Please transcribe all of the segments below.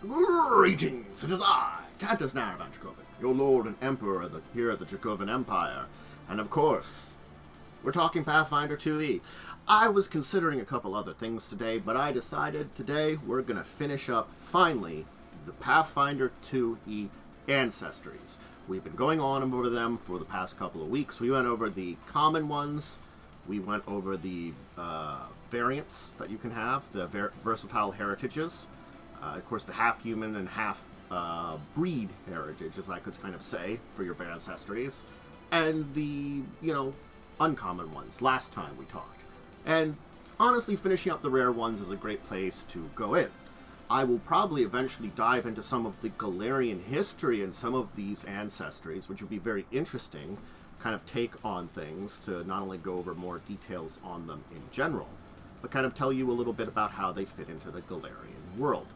Greetings! It is I, Cantus Naravan Dracovin, your Lord and Emperor here at the Dracovin Empire. And of course, we're talking Pathfinder 2e. I was considering a couple other things today, but I decided today we're going to finish up, finally, the Pathfinder 2e Ancestries. We've been going on over them for the past couple of weeks. We went over the common ones. We went over the variants that you can have, the versatile heritages. Of course, the half-human and half-breed heritage, as I could kind of say, for your Ancestries. And the, uncommon ones, last time we talked. And honestly, finishing up the rare ones is a great place to go in. I will probably eventually dive into some of the Golarian history and some of these Ancestries, which will be very interesting, kind of take on things to not only go over more details on them in general, but kind of tell you a little bit about how they fit into the Golarian world.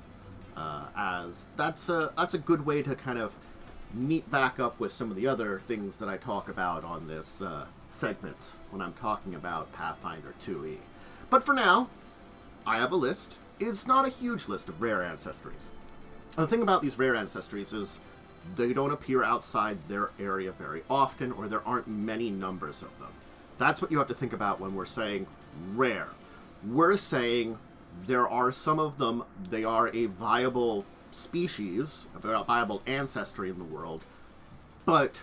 As that's a good way to kind of meet back up with some of the other things that I talk about on this segments when I'm talking about Pathfinder 2e. But for now, I have a list. It's not a huge list of rare ancestries. The thing about these rare ancestries is they don't appear outside their area very often, or there aren't many numbers of them. That's what you have to think about when we're saying rare. We're saying there are some of them, they are a viable species, a viable ancestry in the world, but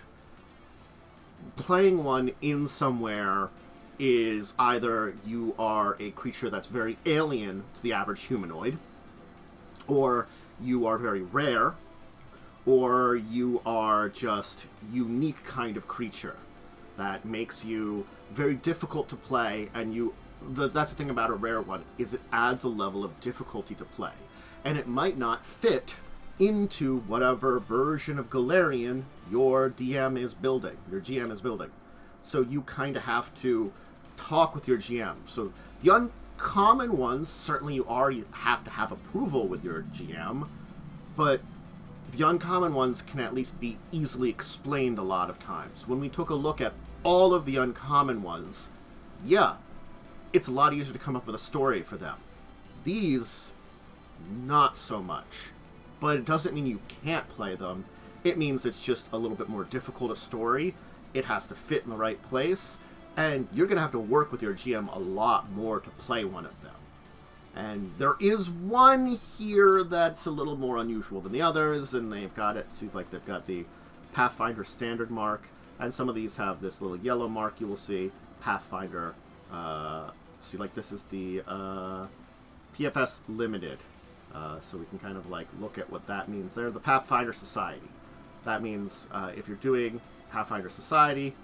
playing one in somewhere is either you are a creature that's very alien to the average humanoid, or you are very rare, or you are just unique kind of creature that makes you very difficult to play, and that's the thing about a rare one, is it adds a level of difficulty to play. And it might not fit into whatever version of Golarian your DM is building, your GM is building. So you kind of have to talk with your GM. So the uncommon ones, certainly you already have to have approval with your GM, but the uncommon ones can at least be easily explained a lot of times. When we took a look at all of the uncommon ones, yeah, it's a lot easier to come up with a story for them. These, not so much. But it doesn't mean you can't play them. It means it's just a little bit more difficult a story. It has to fit in the right place. And you're going to have to work with your GM a lot more to play one of them. And there is one here that's a little more unusual than the others, and they've got it, seems like they've got the Pathfinder standard mark, and some of these have this little yellow mark you will see, Pathfinder. See, like this is the PFS Limited. So we can kind of like look at what that means there. The Pathfinder Society. That means if you're doing Pathfinder Society,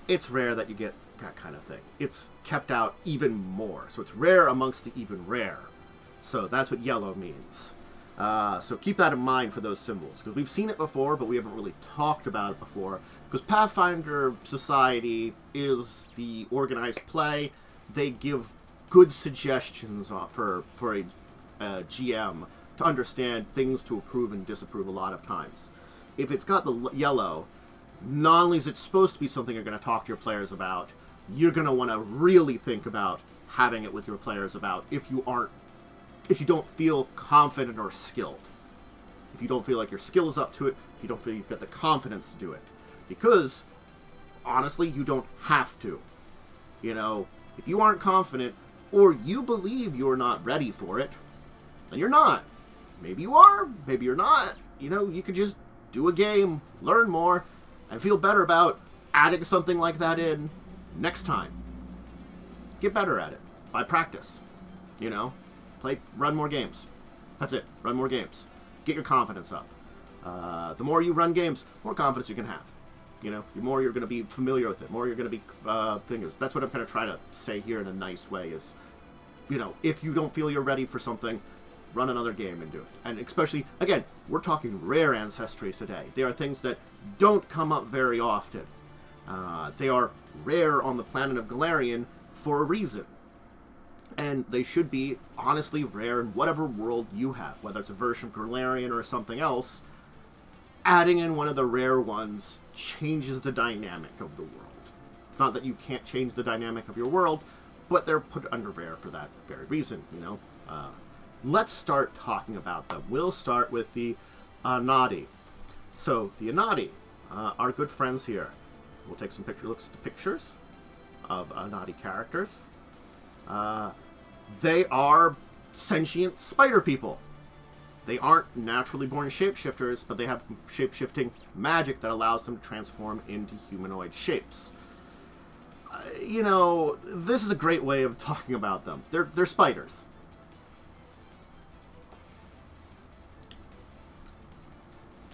it's rare that you get that kind of thing. It's kept out even more. So it's rare amongst the even rare. So that's what yellow means. So keep that in mind for those symbols. Because we've seen it before, but we haven't really talked about it before. Because Pathfinder Society is the organized play. They give good suggestions for a GM to understand things to approve and disapprove a lot of times. If it's got the yellow, not only is it supposed to be something you're going to talk to your players about, you're going to want to really think about having it with your players about if you don't feel confident or skilled. If you don't feel like your skill is up to it, if you don't feel you've got the confidence to do it. Because, honestly, you don't have to. If you aren't confident, or you believe you're not ready for it, then you're not. Maybe you are, maybe you're not. You could just do a game, learn more, and feel better about adding something like that in next time. Get better at it by practice. Run more games. That's it. Run more games. Get your confidence up. The more you run games, more confidence you can have. The more you're going to be familiar with it, more you're going to be fingers. That's what I'm kind of trying to say here in a nice way is, if you don't feel you're ready for something, run another game and do it. And especially, again, we're talking rare ancestries today. They are things that don't come up very often. They are rare on the planet of Golarian for a reason. And they should be, honestly, rare in whatever world you have, whether it's a version of Golarian or something else. Adding in one of the rare ones changes the dynamic of the world. It's not that you can't change the dynamic of your world, but they're put under rare for that very reason, let's start talking about them. We'll start with the Anadi. So, the Anadi, our good friends here. We'll take some looks at the pictures of Anadi characters. They are sentient spider people. They aren't naturally born shapeshifters, but they have shape-shifting magic that allows them to transform into humanoid shapes. You know, this is a great way of talking about them. They're spiders.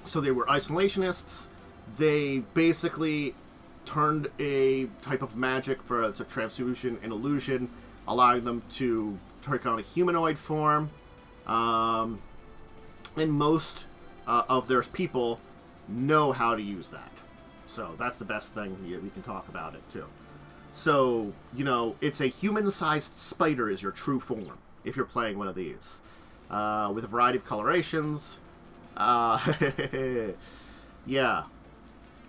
So they were isolationists. They basically turned a type of magic for it's a transfusion and illusion, allowing them to take on a humanoid form. And most of their people know how to use that. So that's the best thing we can talk about it too. So, you know, it's a human-sized spider is your true form if you're playing one of these. With a variety of colorations. Yeah.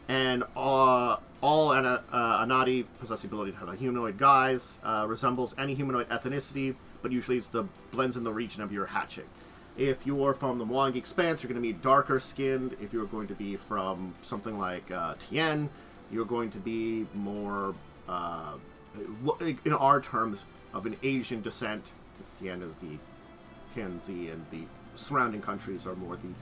And all Anadi possess the ability to have a humanoid guise, resembles any humanoid ethnicity, but usually blends in the region of your hatching. If you are from the Mwangi Expanse, you're going to be darker skinned. If you're going to be from something like Tien, you're going to be more, in our terms, of an Asian descent. Tien is the Tianzi, and the surrounding countries are more the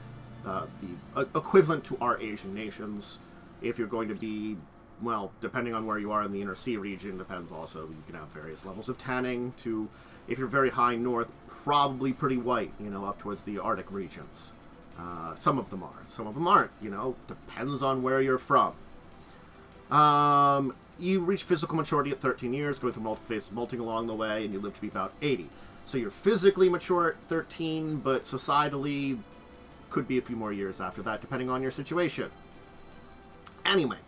equivalent to our Asian nations. If you're going to be, well, depending on where you are in the Inner Sea region, depends also. You can have various levels of tanning to, if you're very high north, probably pretty white, you know, up towards the Arctic regions. Some of them are. Some of them aren't, you know. Depends on where you're from. You reach physical maturity at 13 years, going through multiple phases of molting along the way, and you live to be about 80. So you're physically mature at 13, but societally could be a few more years after that, depending on your situation. Anyway,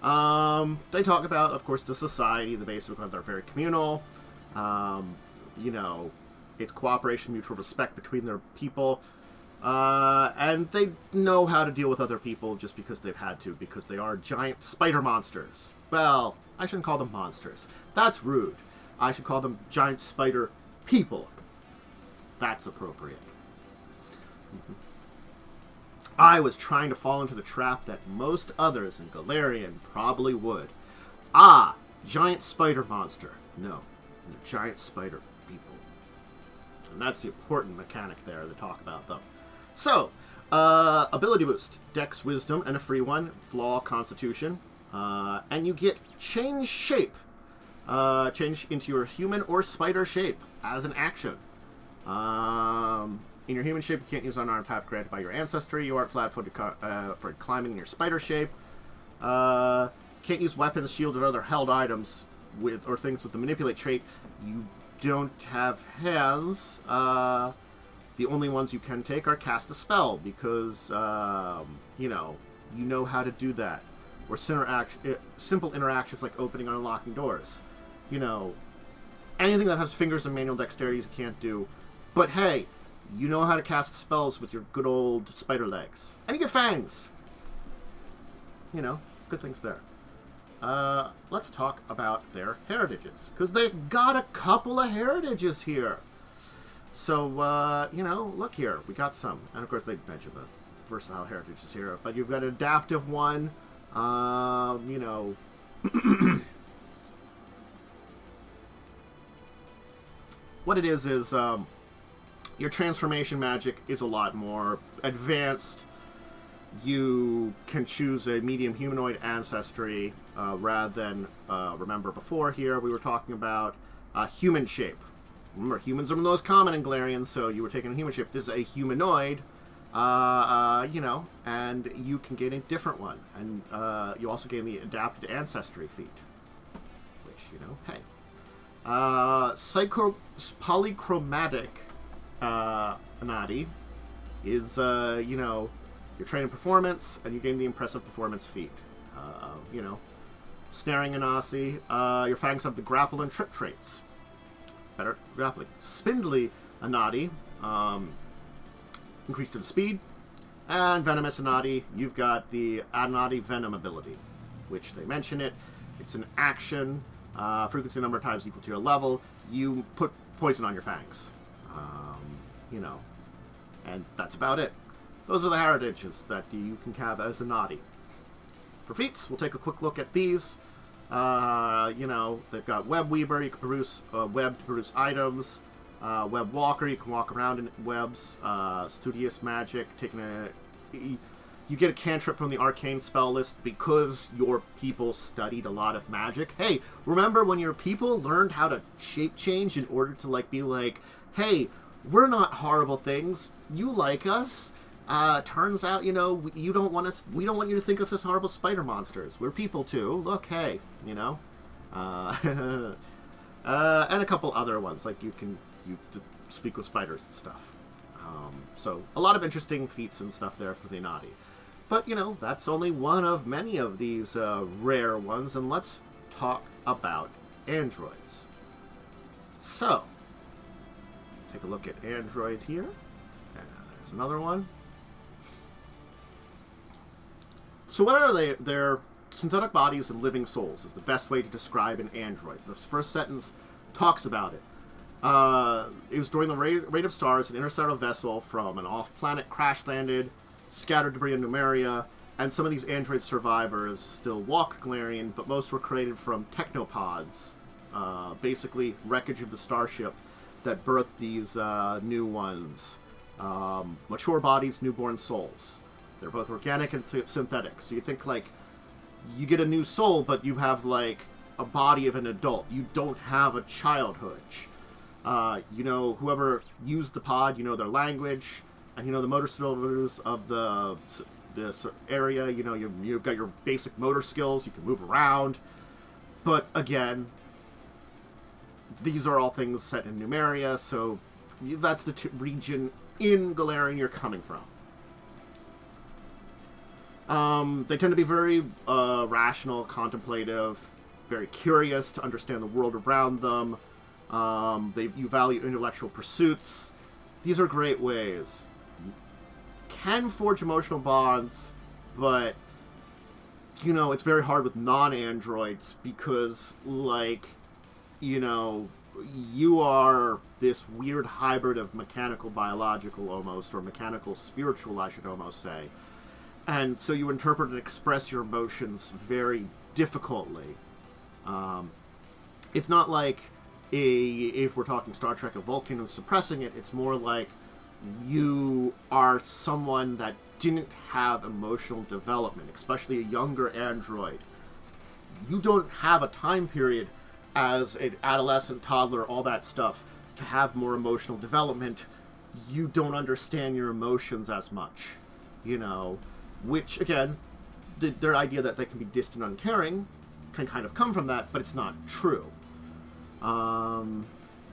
they talk about, of course, the society, the basic ones are very communal. You know, it's cooperation, mutual respect between their people. And they know how to deal with other people just because they've had to, because they are giant spider monsters. Well, I shouldn't call them monsters. That's rude. I should call them giant spider people. That's appropriate. I was trying to fall into the trap that most others in Golarian probably would. Giant spider monster. No, giant spider people. And that's the important mechanic there to talk about them. So, ability boost. Dex, Wisdom, and a free one. Flaw, Constitution. And you get change shape. Change into your human or spider shape as an action. In your human shape, you can't use unarmed tap granted by your ancestry. You aren't flat-footed for climbing in your spider shape. Can't use weapons, shield, or other held items or things with the manipulate trait. You don't have hands. The only ones you can take are cast a spell because, you know how to do that. Or simple interactions like opening and unlocking doors. You know, anything that has fingers and manual dexterity you can't do. But hey, you know how to cast spells with your good old spider legs. And you get fangs. You know, good things there. Let's talk about their heritages. Because they've got a couple of heritages here. So, you know, look here. We got some. And of course they mentioned the versatile heritages here. But you've got an adaptive one. You know... what it is, your transformation magic is a lot more advanced. You can choose a medium humanoid ancestry rather than, remember before here we were talking about human shape. Remember, humans are the most common in Golarian, so you were taking a human shape. This is a humanoid, you know, and you can gain a different one. And you also gain the adapted ancestry feat, which, you know, hey. Polychromatic Anadi is, you know, your training performance, and you gain the impressive performance feat. You know, snaring Anasi, your fangs have the grapple and trip traits. Better grappling. Spindly Anadi, increased in speed. And venomous Anadi, you've got the Anadi venom ability, which they mention it. It's an action. Frequency number of times equal to your level. You put poison on your fangs. you know, and that's about it. Those are the heritages that you can have as Anadi. For feats, we'll take a quick look at these. You know, they've got Web Weaver, you can produce web to produce items. Web Walker, you can walk around in webs. Studious Magic, you get a cantrip from the arcane spell list because your people studied a lot of magic. Hey, remember when your people learned how to shape change in order to like be like, hey, we're not horrible things. You like us. Turns out, you know, we don't want you to think of us as horrible spider monsters. We're people too. Look, hey, you know. And a couple other ones, like you speak with spiders and stuff. So a lot of interesting feats and stuff there for the Anadi. But, you know, that's only one of many of these rare ones, and let's talk about androids. So, take a look at android here. And there's another one. So what are they? They're synthetic bodies and living souls is the best way to describe an android. This first sentence talks about it. It was during the Raid of Stars, an interstellar vessel from an off-planet crash-landed, scattered debris in Numeria, and some of these android survivors still walked Galarian, but most were created from technopods, basically wreckage of the starship that birthed these new ones. Mature bodies, newborn souls. They're both organic and synthetic. So you think, like, you get a new soul, but you have, like, a body of an adult. You don't have a childhood. You know, whoever used the pod, you know their language, and you know the motor skills of this area. You know, you've got your basic motor skills. You can move around. But, again, these are all things set in Numeria, so that's the region in Galarian you're coming from. They tend to be very rational, contemplative, very curious to understand the world around them. You value intellectual pursuits. These are great ways. Can forge emotional bonds, but, you know, it's very hard with non-androids because, like, you know, you are this weird hybrid of mechanical-biological almost, or mechanical-spiritual, I should almost say. And so you interpret and express your emotions very difficultly. It's not like if we're talking Star Trek, a Vulcan who's suppressing it. It's more like you are someone that didn't have emotional development, especially a younger android. You don't have a time period as an adolescent, toddler, all that stuff, to have more emotional development. You don't understand your emotions as much, you know. Which, again, their idea that they can be distant, uncaring can kind of come from that, but it's not true.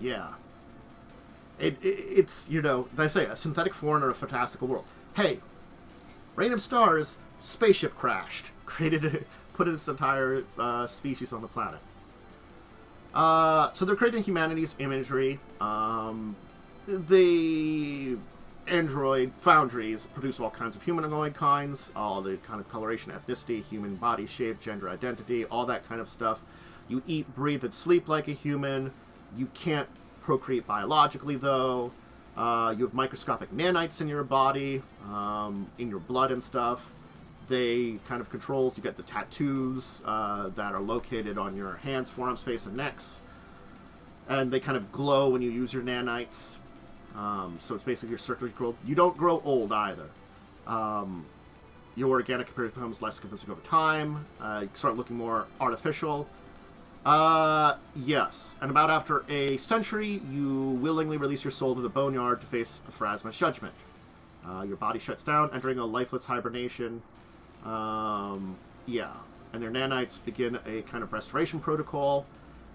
Yeah. It's, you know, as I say, a synthetic foreigner, a fantastical world. Hey, Rain of Stars, spaceship crashed. Put this entire species on the planet. So they're creating humanity's imagery. The android foundries produce all kinds of humanoid kinds, all the kind of coloration, ethnicity, human body shape, gender identity, all that kind of stuff. You eat, breathe, and sleep like a human. You can't procreate biologically, though. You have microscopic nanites in your body, in your blood and stuff. They kind of controls. You get the tattoos that are located on your hands, forearms, face, and necks. And they kind of glow when you use your nanites. So it's basically your circular growth. You don't grow old either. Your organic appearance becomes less convincing over time. You start looking more artificial. Yes. And about after a century, you willingly release your soul to the boneyard to face a Pharasma's judgment. Your body shuts down, entering a lifeless hibernation. Yeah. And their nanites begin a kind of restoration protocol.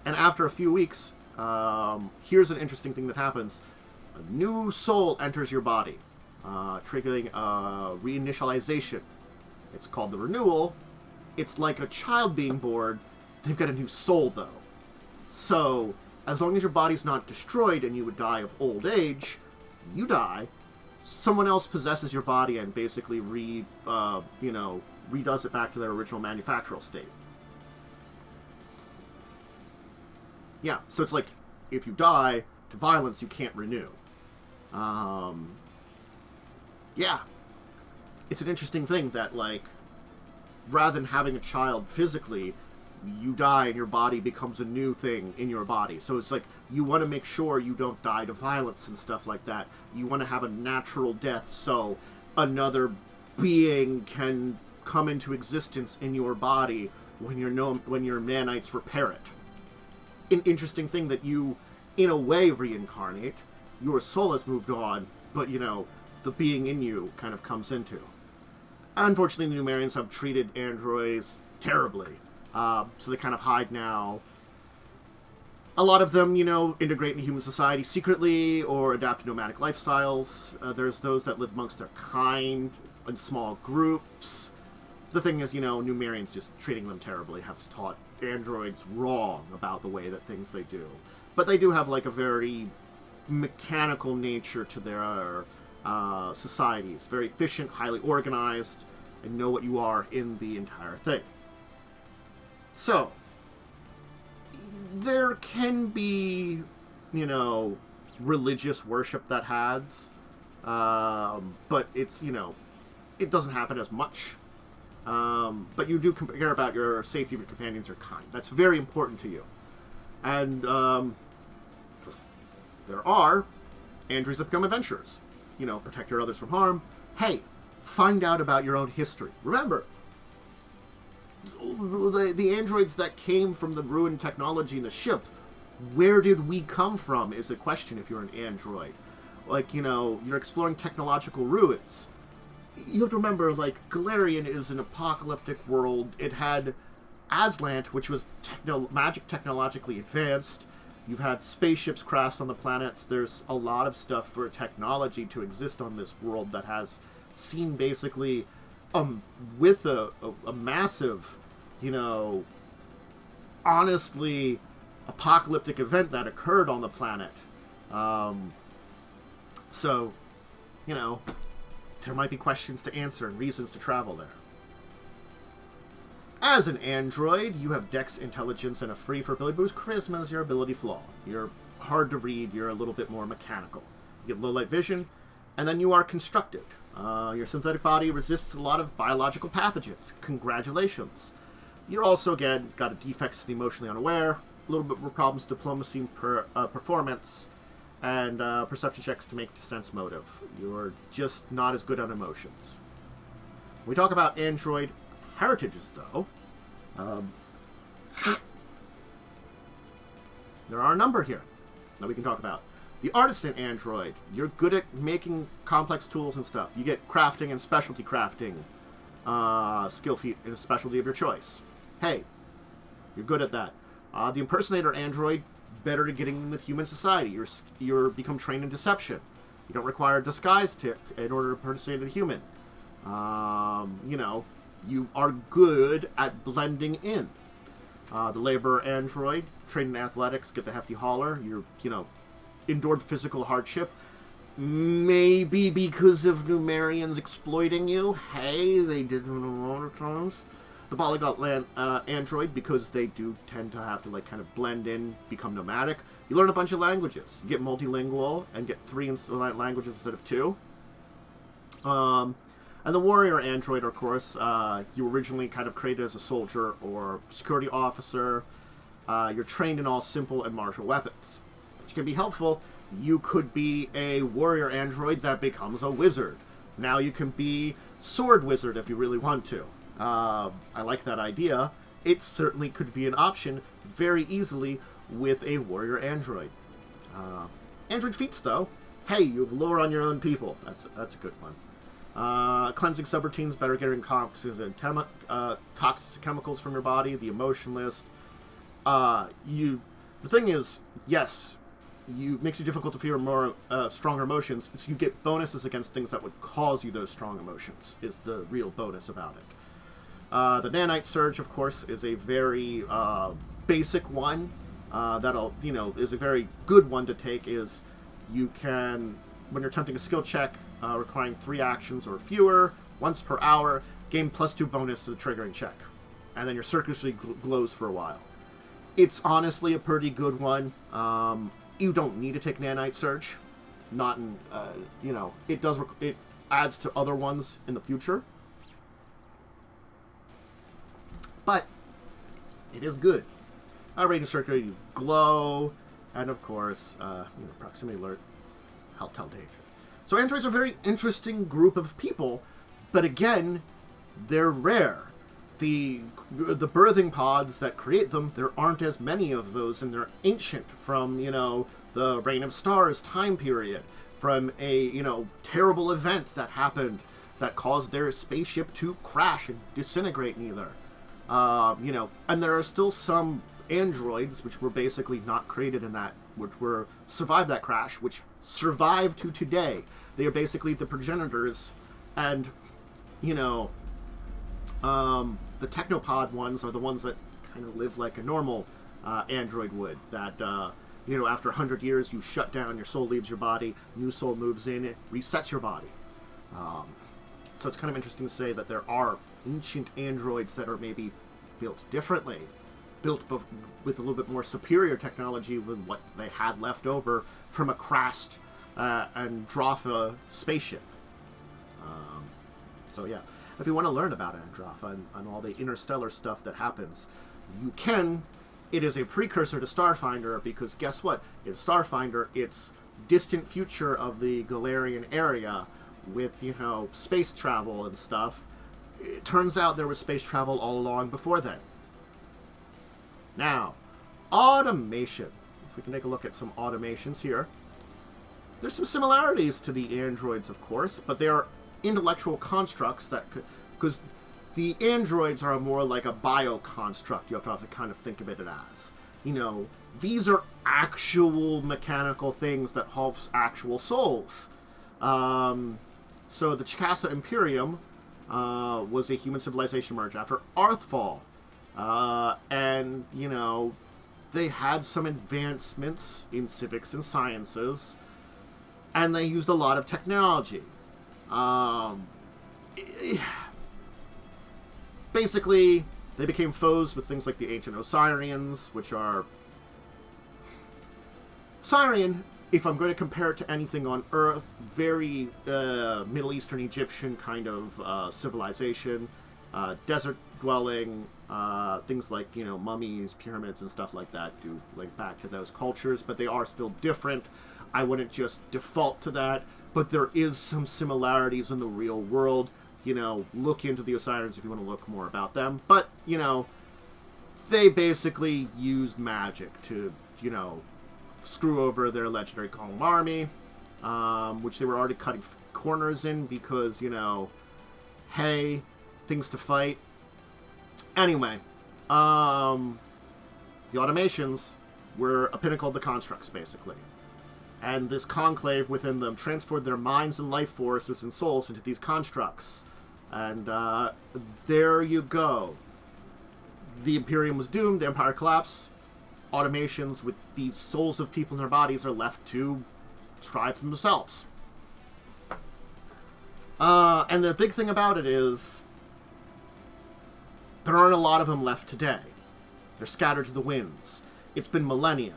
And after a few weeks, here's an interesting thing that happens. A new soul enters your body, triggering reinitialization. It's called the renewal. It's like a child being born. They've got a new soul, though. So, as long as your body's not destroyed and you would die of old age, you die. Someone else possesses your body and basically redoes it back to their original manufactural state. Yeah, so it's like, if you die to violence, you can't renew. Yeah. It's an interesting thing that, like, rather than having a child physically, you die and your body becomes a new thing in your body. So it's like, you want to make sure you don't die to violence and stuff like that. You want to have a natural death so another being can come into existence in your body when your nanites repair it. An interesting thing that you, in a way, reincarnate. Your soul has moved on, but, you know, the being in you kind of comes into. Unfortunately, the Numerians have treated androids terribly. So they kind of hide now. A lot of them, you know, integrate into human society secretly or adapt to nomadic lifestyles. There's those that live amongst their kind in small groups. The thing is, you know, Numerians just treating them terribly have taught androids wrong about the way that things they do. But they do have, like, a very mechanical nature to their societies. Very efficient, highly organized, and know what you are in the entire thing. So, there can be, you know, religious worship that has, but it's, you know, it doesn't happen as much. But you do care about your safety of your companions or kind. That's very important to you. And there are androids that become adventurers. You know, protect your others from harm. Hey, find out about your own history. Remember, the androids that came from the ruined technology in the ship, where did we come from is a question if you're an android. Like, you know, you're exploring technological ruins. You have to remember, like, Galarian is an apocalyptic world. It had Aslant, which was magic technologically advanced. You've had spaceships crash on the planets. There's a lot of stuff for technology to exist on this world that has seen basically, with a massive, you know, honestly, apocalyptic event that occurred on the planet. So, you know, there might be questions to answer and reasons to travel there. As an android, you have Dex, Intelligence, and a free for ability boost. Charisma is your ability flaw. You're hard to read. You're a little bit more mechanical. You get low light vision, and then you are constructed. Your synthetic body resists a lot of biological pathogens. Congratulations. You're also, again, got a defects to the emotionally unaware, a little bit more problems, diplomacy, performance, and perception checks to make sense motive. You're just not as good on emotions. When we talk about android heritages, though, there are a number here that we can talk about. The artisan android, you're good at making complex tools and stuff. You get crafting and specialty crafting skill feat in a specialty of your choice. Hey, you're good at that. The impersonator android, better at getting in with human society. You're become trained in deception. You don't require a disguise tip in order to impersonate a human. You know, you are good at blending in. The laborer android, trained in athletics, get the hefty hauler. You're, you know, endured physical hardship. Maybe because of Numerians exploiting you. Hey, they did it a lot of times. The polyglot android, because they do tend to have to, like, kind of blend in, become nomadic. You learn a bunch of languages. You get multilingual and get 3 languages instead of 2. And the warrior android, of course, you originally kind of created as a soldier or security officer. You're trained in all simple and martial weapons, which can be helpful. You could be a warrior android that becomes a wizard. Now you can be sword wizard if you really want to. I like that idea. It certainly could be an option very easily with a warrior android. Android feats, though. Hey, you have lore on your own people. That's a good one. Cleansing subroutines, better getting toxic chemicals from your body, the emotion list. The thing is, yes, makes you difficult to feel more stronger emotions, so you get bonuses against things that would cause you those strong emotions, is the real bonus about it. The nanite surge, of course, is a very basic one that'll, you know, is a very good one to take. Is you can, when you're attempting a skill check requiring 3 actions or fewer, once per hour, gain +2 bonus to the triggering check. And then your circuitry glows for a while. It's honestly a pretty good one. You don't need to take nanite surge. not in, it does, it adds to other ones in the future. But it is good. Radiant circular, glow, and of course, proximity alert, help tell danger. So androids are a very interesting group of people, but again, they're rare. The birthing pods that create them, there aren't as many of those, and they're ancient from, the Reign of Stars time period, from a, terrible event that happened that caused their spaceship to crash and disintegrate neither. And there are still some androids which were basically not created in that, which were survived that crash, which survive to today. They are basically the progenitors, and, the technopod ones are the ones that kind of live like a normal android would. That, after 100 years, you shut down, your soul leaves your body, new soul moves in, it resets your body. So it's kind of interesting to say that there are ancient androids that are maybe built differently, built with a little bit more superior technology than what they had left over from a crashed Androffa spaceship. So yeah, if you want to learn about Androffa and all the interstellar stuff that happens, you can. It is a precursor to Starfinder, because guess what? In Starfinder, it's distant future of the Galarian area with, space travel and stuff. It turns out there was space travel all along before then. Now, automation. If we can take a look at some automations here. There's some similarities to the androids, of course, but they are intellectual constructs that... Because the androids are more like a bio-construct. You have to kind of think of it as. These are actual mechanical things that have actual souls. So the Chicasa Imperium was a human civilization merge after Arthfall. And, they had some advancements in civics and sciences, and they used a lot of technology. Basically, they became foes with things like the ancient Osirians, which are... Sirian, if I'm going to compare it to anything on Earth, very Middle Eastern Egyptian kind of civilization, desert dwelling, things like, mummies, pyramids, and stuff like that do link back to those cultures, but they are still different. I wouldn't just default to that, but there is some similarities in the real world. Look into the Osirians if you want to look more about them. But, they basically used magic to, screw over their legendary Golem army, which they were already cutting corners in because, hey, things to fight. Anyway, the automations were a pinnacle of the constructs, basically. And this conclave within them transferred their minds and life forces and souls into these constructs. And there you go. The Imperium was doomed, the Empire collapsed. Automations with these souls of people in their bodies are left to strive for themselves. And the big thing about it is there aren't a lot of them left today. They're scattered to the winds. It's been millennia.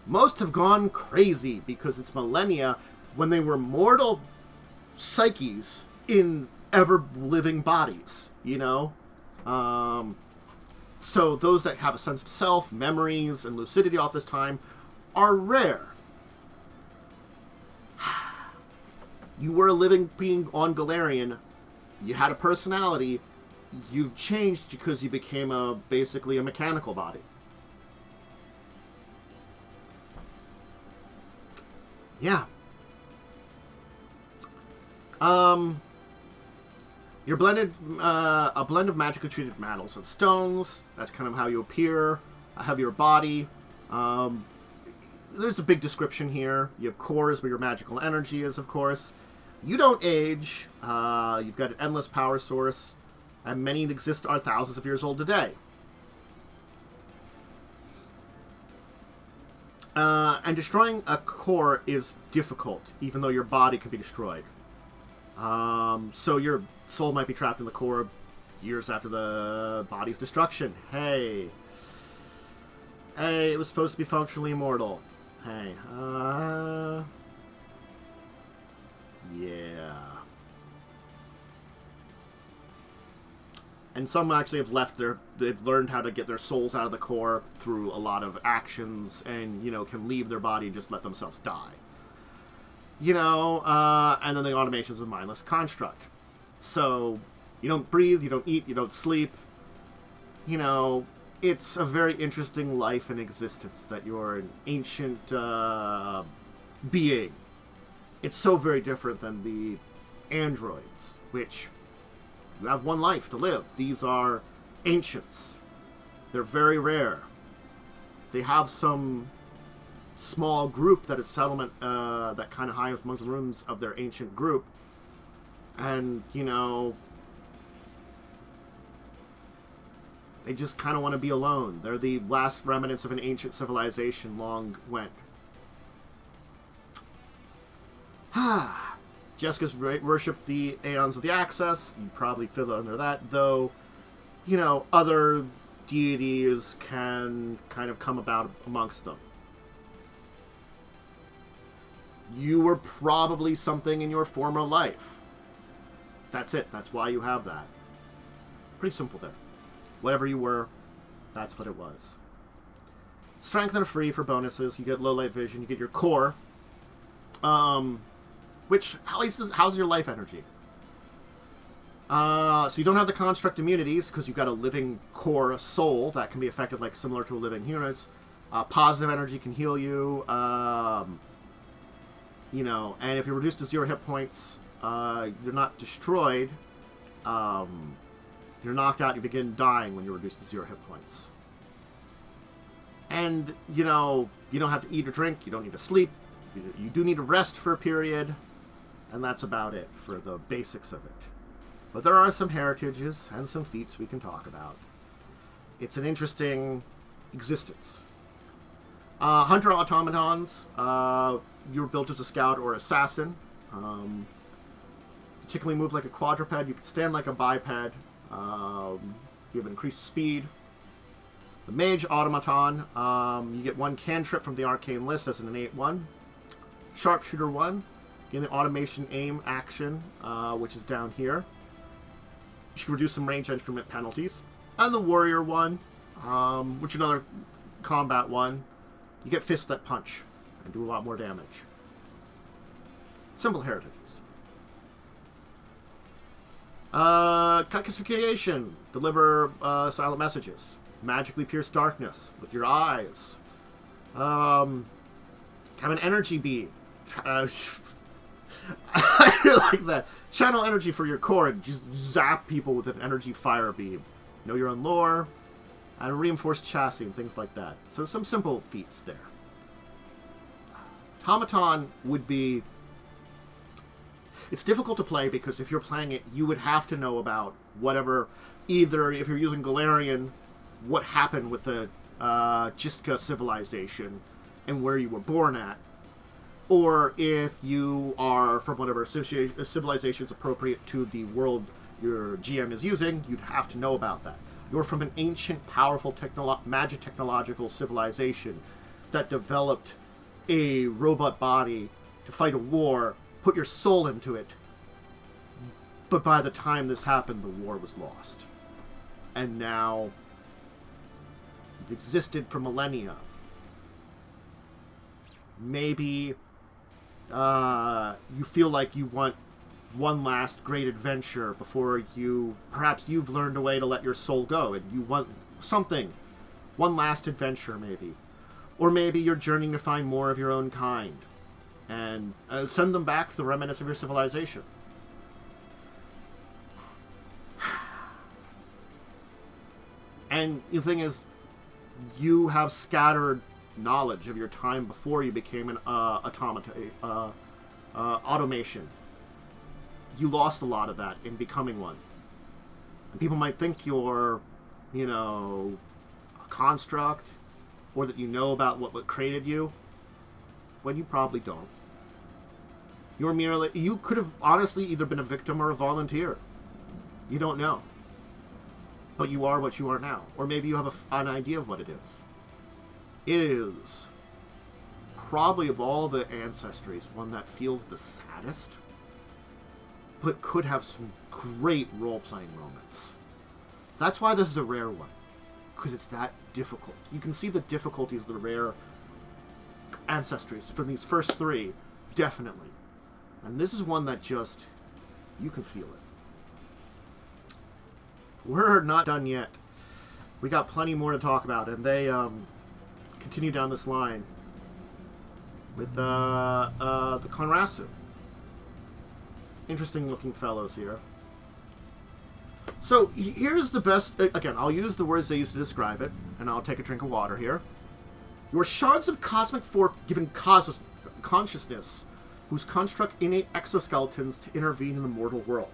Most have gone crazy because it's millennia when they were mortal psyches in ever-living bodies, So those that have a sense of self, memories, and lucidity off this time are rare. You were a living being on Galarian. You had a personality. You've changed because you became basically a mechanical body. Yeah. You're blended, a blend of magically treated metals and stones. That's kind of how you appear. Have your body. There's a big description here. You have cores where your magical energy is, of course. You don't age. You've got an endless power source. And many that exist are thousands of years old today. And destroying a core is difficult, even though your body can be destroyed. So your soul might be trapped in the core years after the body's destruction. Hey. it was supposed to be functionally immortal. Hey, yeah. And some actually have they've learned how to get their souls out of the core through a lot of actions and, can leave their body and just let themselves die. And then the automation is a mindless construct. So, you don't breathe, you don't eat, you don't sleep. It's a very interesting life and existence that you're an ancient being. It's so very different than the androids, which you have one life to live. These are ancients. They're very rare. They have some small group that is settlement that kind of hides amongst the ruins of their ancient group. And, they just kind of want to be alone. They're the last remnants of an ancient civilization long went. Jessica's worshipped the Aeons of the Access. You probably fit under that, though, other deities can kind of come about amongst them. You were probably something in your former life. That's it. That's why you have that. Pretty simple there. Whatever you were, that's what it was. Strength and free for bonuses. You get low light vision. You get your core. Which, how's your life energy? So you don't have the construct immunities because you've got a living core, a soul that can be affected similar to a living human. Positive energy can heal you. And if you're reduced to 0 hit points, you're not destroyed. You're knocked out, you begin dying when you're reduced to 0 hit points. And, you don't have to eat or drink, you don't need to sleep, you do need to rest for a period, and that's about it for the basics of it. But there are some heritages and some feats we can talk about. It's an interesting existence. Hunter automatons, you're built as a scout or assassin. You typically move like a quadruped, you can stand like a biped. You have increased speed. The Mage Automaton, you get 1 cantrip from the Arcane list as an innate 1. Sharpshooter 1, getting the Automation Aim action, which is down here. You can reduce some range instrument penalties. And the Warrior 1, which is another combat 1. You get Fist that punch and do a lot more damage. Simple heritages. Communication. Deliver silent messages. Magically pierce darkness with your eyes. Have an energy beam. I really like that. Channel energy for your core and just zap people with an energy fire beam. Know your own lore. And a reinforced chassis and things like that. So some simple feats there. Automaton would be... It's difficult to play because if you're playing it, you would have to know about whatever, either if you're using Galarian, what happened with the Shisk civilization and where you were born at, or if you are from whatever civilization is appropriate to the world your GM is using, you'd have to know about that. You're from an ancient, powerful, magic technological civilization that developed a robot body to fight a war, put your soul into it, but by the time this happened, the war was lost. And now, you've existed for millennia. Maybe you feel like you want one last great adventure before perhaps you've learned a way to let your soul go, and you want something, one last adventure maybe. Or maybe you're journeying to find more of your own kind. And send them back to the remnants of your civilization. And the thing is, you have scattered knowledge of your time before you became an automation. You lost a lot of that in becoming one. And people might think you're, a construct, or that you know about what created you, when you probably don't. You could have honestly either been a victim or a volunteer. You don't know. But you are what you are now. Or maybe you have an idea of what it is. It is probably, of all the Ancestries, one that feels the saddest, but could have some great role-playing moments. That's why this is a rare one, because it's that difficult. You can see the difficulties of the rare Ancestries from these first three, definitely. And this is one that just, you can feel it. We're not done yet. We got plenty more to talk about, and they continue down this line with the Conrasu. Interesting looking fellows here. So here's the best, again, I'll use the words they used to describe it, and I'll take a drink of water here. Your shards of cosmic force given consciousness, whose construct innate exoskeletons to intervene in the mortal world.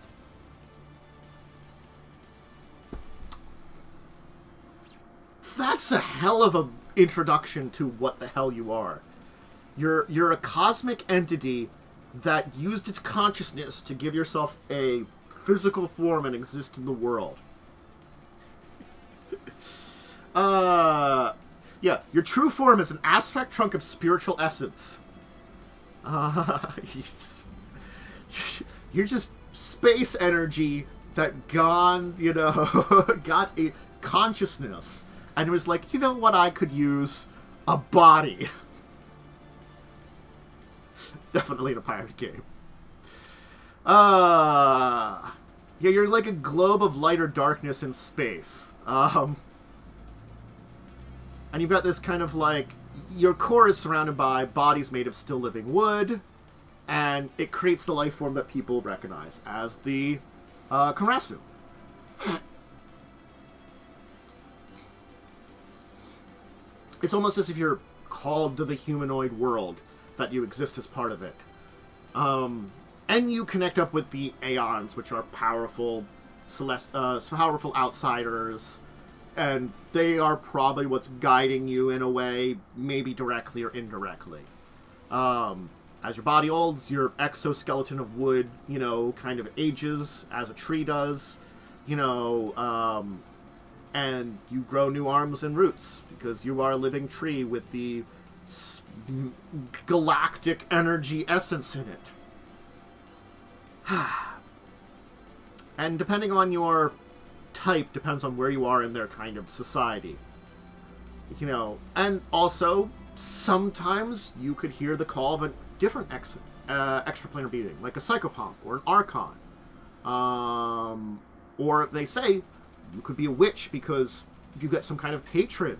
That's a hell of an introduction to what the hell you are. You're a cosmic entity that used its consciousness to give yourself a physical form and exist in the world. Yeah, your true form is an abstract trunk of spiritual essence. You're just space energy that got a consciousness. And it was like, you know what I could use? A body. Definitely in a pirate game. Yeah, you're like a globe of light or darkness in space. And you've got this kind of like, your core is surrounded by bodies made of still living wood, and it creates the life form that people recognize as the Conrasu. It's almost as if you're called to the humanoid world, that you exist as part of it. And you connect up with the Aeons, which are powerful powerful outsiders, and they are probably what's guiding you in a way, maybe directly or indirectly. As your body olds, your exoskeleton of wood, kind of ages, as a tree does, and you grow new arms and roots, because you are a living tree with the galactic energy essence in it. And depending on your type, depends on where you are in their kind of society. And also, sometimes you could hear the call of a different extraplanar being, like a psychopomp or an archon. Or they say you could be a witch because you get some kind of hatred.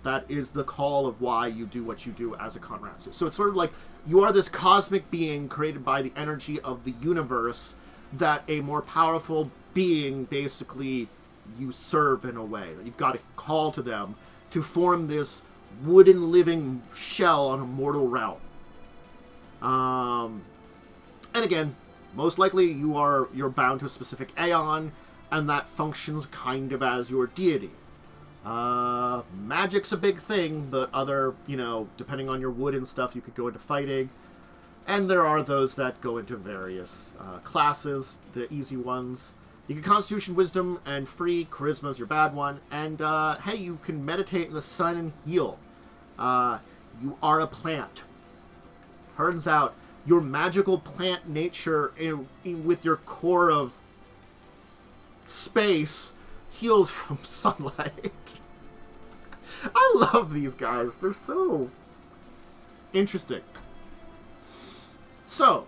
That is the call of why you do what you do as a Conrasu. So it's sort of like you are this cosmic being created by the energy of the universe that a more powerful being basically you serve in a way. You've got to call to them to form this wooden living shell on a mortal realm. And again, most likely you're bound to a specific Aeon, and that functions kind of as your deity. Magic's a big thing, but other, depending on your wood and stuff, you could go into fighting. And there are those that go into various classes, the easy ones. You get Constitution, Wisdom, and Free. Charisma's your bad one. And, hey, you can meditate in the sun and heal. You are a plant. Turns out, your magical plant nature with your core of space heals from sunlight. I love these guys. They're so interesting. So,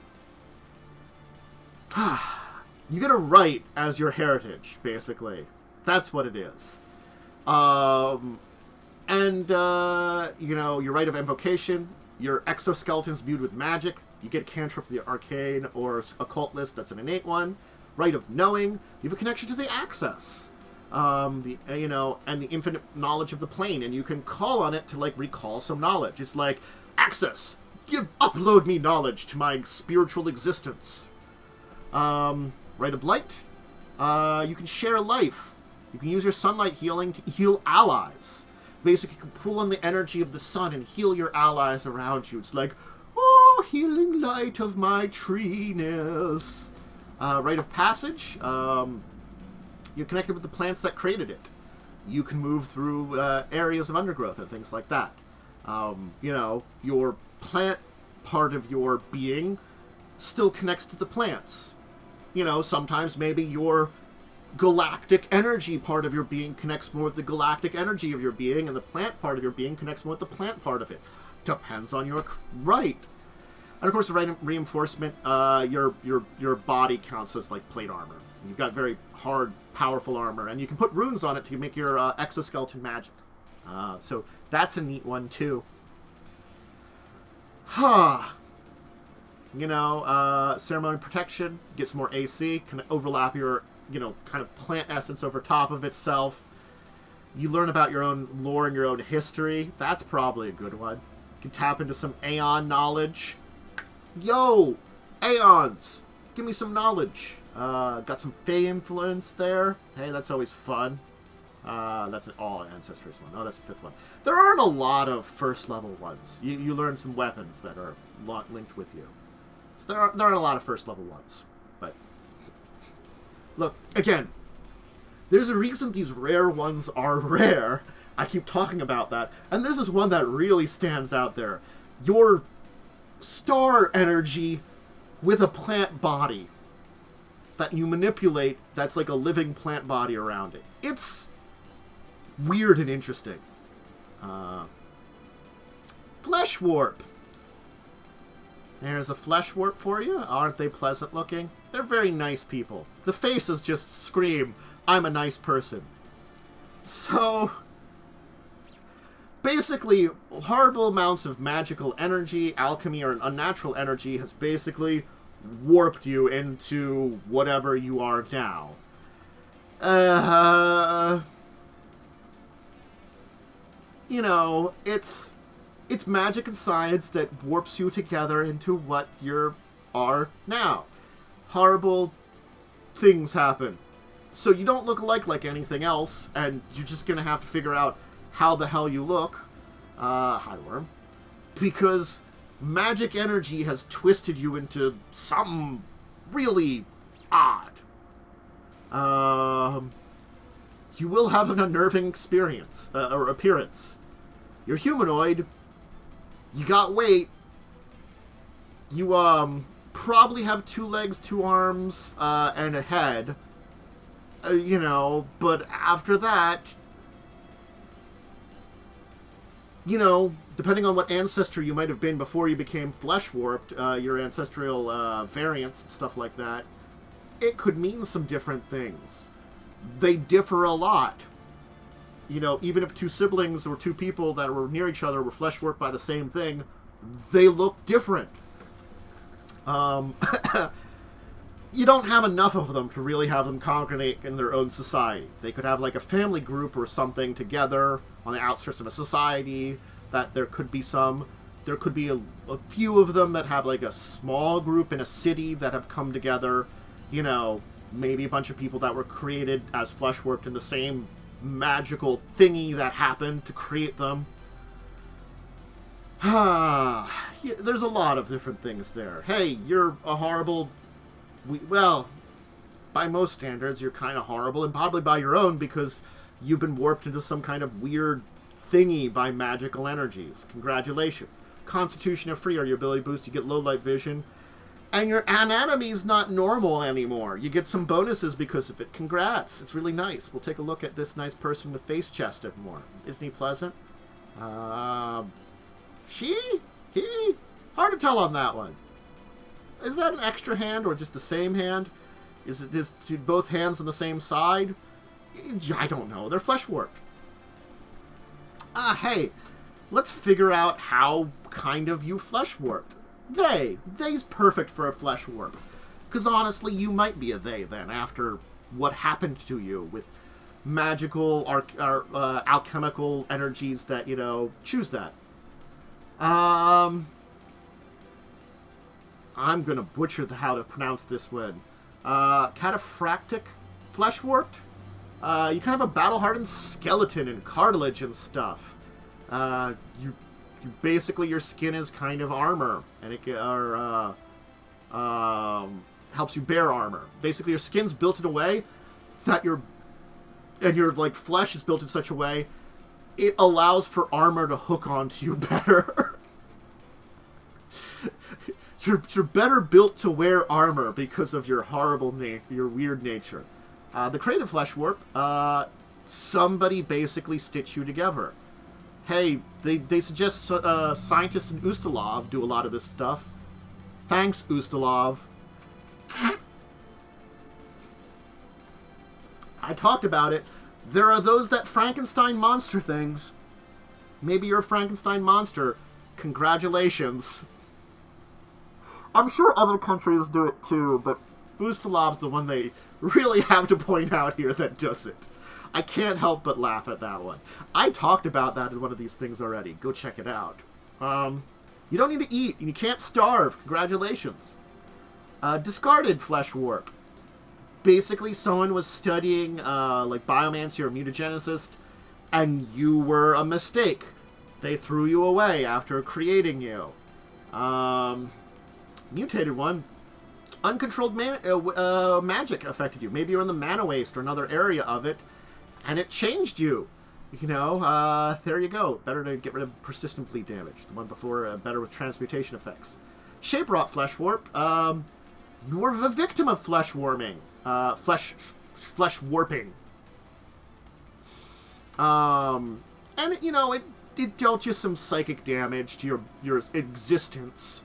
you get a right as your heritage, basically. That's what it is. Your right of invocation, your exoskeleton's imbued with magic. You get a cantrip of the arcane or occult list, that's an innate one. Right of knowing, you have a connection to the access. And the infinite knowledge of the plane, and you can call on it to recall some knowledge. It's like, access, upload me knowledge to my spiritual existence. Right of light, you can share life. You can use your sunlight healing to heal allies. Basically, you can pull on the energy of the sun and heal your allies around you. It's like, oh, healing light of my treeness. Rite of passage, you're connected with the plants that created it. You can move through areas of undergrowth and things like that. You know, your plant part of your being still connects to the plants. You know, sometimes maybe your galactic energy part of your being connects more with the galactic energy of your being, and the plant part of your being connects more with the plant part of it. Depends on your right. And of course, the right reinforcement, your body counts as like plate armor. You've got very hard, powerful armor, and you can put runes on it to make your exoskeleton magic. So that's a neat one too. You know, ceremony protection gets more AC, can overlap your, you know, kind of plant essence over top of itself. You learn about your own lore and your own history. That's probably a good one. You can tap into some Aeon knowledge. Yo, Aeons, give me some knowledge. Got some Fey influence there. Hey, that's always fun. That's an all Ancestries one. Oh, that's the 5th one. There aren't a lot of first level ones. You learn some weapons that are linked with you. So there aren't a lot of first level ones. But look, again, there's a reason these rare ones are rare. I keep talking about that. And this is one that really stands out there. Your star energy with a plant body that you manipulate that's like a living plant body around it. It's weird and interesting. Fleshwarp. There's a Fleshwarp for you. Aren't they pleasant looking? They're very nice people. The faces just scream, I'm a nice person. So, basically, horrible amounts of magical energy, alchemy, or unnatural energy has basically warped you into whatever you are now. You know, it's magic and science that warps you together into what you are now. Horrible things happen. So you don't look like anything else, and you're just gonna have to figure out how the hell you look. Hi, Worm. Because magic energy has twisted you into something really odd. You will have an unnerving experience, or appearance. You're humanoid. You got weight. You, probably have 2 legs, 2 arms, and a head. You know, but after that, you know, depending on what ancestry you might have been before you became flesh-warped, your ancestral variants and stuff like that, it could mean some different things. They differ a lot. You know, even if 2 siblings or 2 people that were near each other were flesh-warped by the same thing, they look different. You don't have enough of them to really have them congregate in their own society. They could have like a family group or something together on the outskirts of a society. That there could be a few of them that have like a small group in a city that have come together. You know, maybe a bunch of people that were created as flesh-warped in the same magical thingy that happened to create them. There's a lot of different things there. Hey, you're a horrible... Well, by most standards, you're kind of horrible, and probably by your own, because you've been warped into some kind of weird thingy by magical energies. Congratulations. Constitution of Free, or your ability boost, you get low light vision. And your anatomy's not normal anymore. You get some bonuses because of it. Congrats. It's really nice. We'll take a look at this nice person with face chest a bit more. Isn't he pleasant? She? He? Hard to tell on that one. Is that an extra hand or just the same hand? Is both hands on the same side? I don't know. They're flesh-warped. Hey. Let's figure out how kind of you flesh-warped. They's perfect for a flesh warp. Because honestly, you might be a they then, after what happened to you with magical, alchemical energies that, you know, choose that. I'm gonna butcher how to pronounce this one. Cataphractic flesh warped? You kind of a battle-hardened skeleton and cartilage and stuff. Basically, your skin is kind of armor, and it helps you bear armor. Basically, your skin's built in a way that your like flesh is built in such a way it allows for armor to hook onto you better. You're better built to wear armor because of your horrible your weird nature. The creative Fleshwarp, somebody basically stitched you together. Hey, they suggest scientists in Ustalov do a lot of this stuff. Thanks, Ustalov. I talked about it. There are those that Frankenstein monster things. Maybe you're a Frankenstein monster. Congratulations. I'm sure other countries do it too, but Ustalov's the one they really have to point out here that does it. I can't help but laugh at that one. I talked about that in one of these things already. Go check it out. You don't need to eat, and you can't starve. Congratulations. Discarded Fleshwarp. Basically, someone was studying, like, biomancy or mutagenicist, and you were a mistake. They threw you away after creating you. Mutated one. Uncontrolled magic affected you. Maybe you're in the mana waste or another area of it, and it changed you. You know, there you go. Better to get rid of persistent bleed damage. The one before, better with transmutation effects. Shape Rot Fleshwarp. You were the victim of flesh warming. Flesh warping. And, you know, it dealt you some psychic damage to your existence.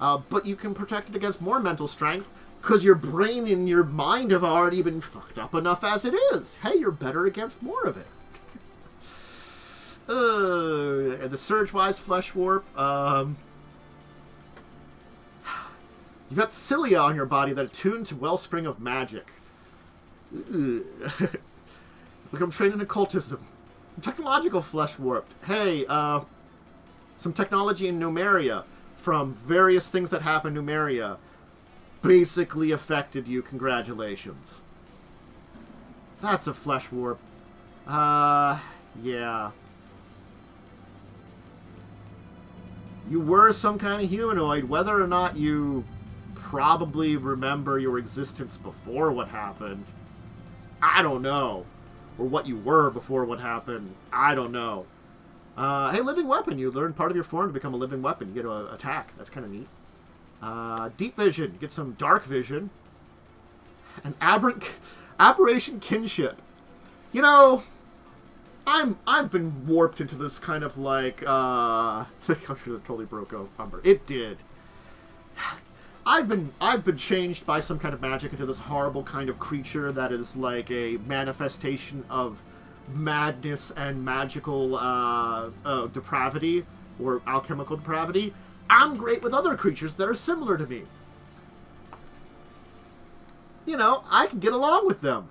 But you can protect it against more mental strength, because your brain and your mind have already been fucked up enough as it is. Hey, you're better against more of it. The Surge-wise Fleshwarp, you've got cilia on your body that attune to Wellspring of Magic. Become trained in occultism. Technological Fleshwarp. Hey, some technology in Numeria from various things that happened in Numeria basically affected you. Congratulations. That's a Fleshwarp. Yeah. You were some kind of humanoid, whether or not you probably remember your existence before what happened. I don't know. Or what you were before what happened. I don't know. Hey, living weapon. You learn part of your form to become a living weapon. You get to attack. That's kind of neat. Deep vision. You get some dark vision. And aberration kinship. You know, I've been warped into this kind of like I should have totally broke Umber. It did. I've been changed by some kind of magic into this horrible kind of creature that is like a manifestation of madness and magical depravity or alchemical depravity. I'm great with other creatures that are similar to me. You know, I can get along with them.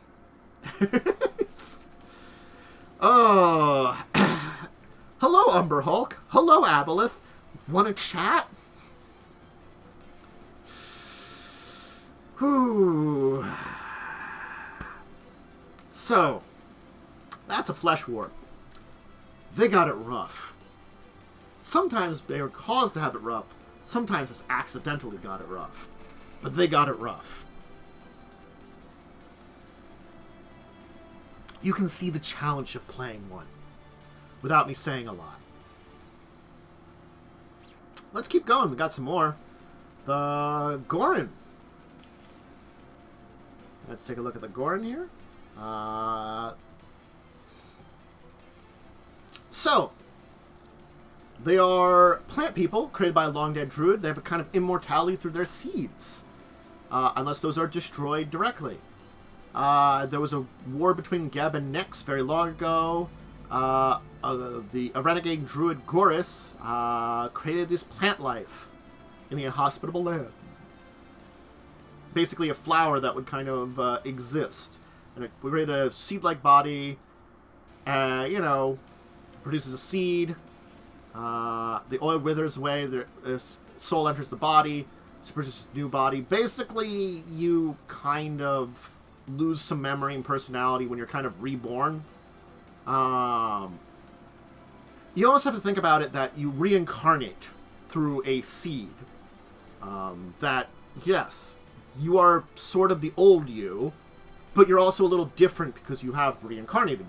Oh, hello, Umber Hulk. Hello, Aboleth. Want to chat? Whew. So, that's a Fleshwarp. They got it rough. Sometimes they were caused to have it rough. Sometimes it's accidentally got it rough. But they got it rough. You can see the challenge of playing one without me saying a lot. Let's keep going. We got some more. The Ghoran. Let's take a look at the Ghoran here. So, they are plant people created by a long-dead druid. They have a kind of immortality through their seeds, unless those are destroyed directly. There was a war between Geb and Nyx very long ago. A renegade druid Goris created this plant life in the inhospitable land. Basically a flower that would kind of exist. And it created a seed-like body, you know, produces a seed. The oil withers away, the soul enters the body, so produces a new body. Basically, you kind of lose some memory and personality when you're kind of reborn. You almost have to think about it that you reincarnate through a seed. That, yes, you are sort of the old you, but you're also a little different because you have reincarnated.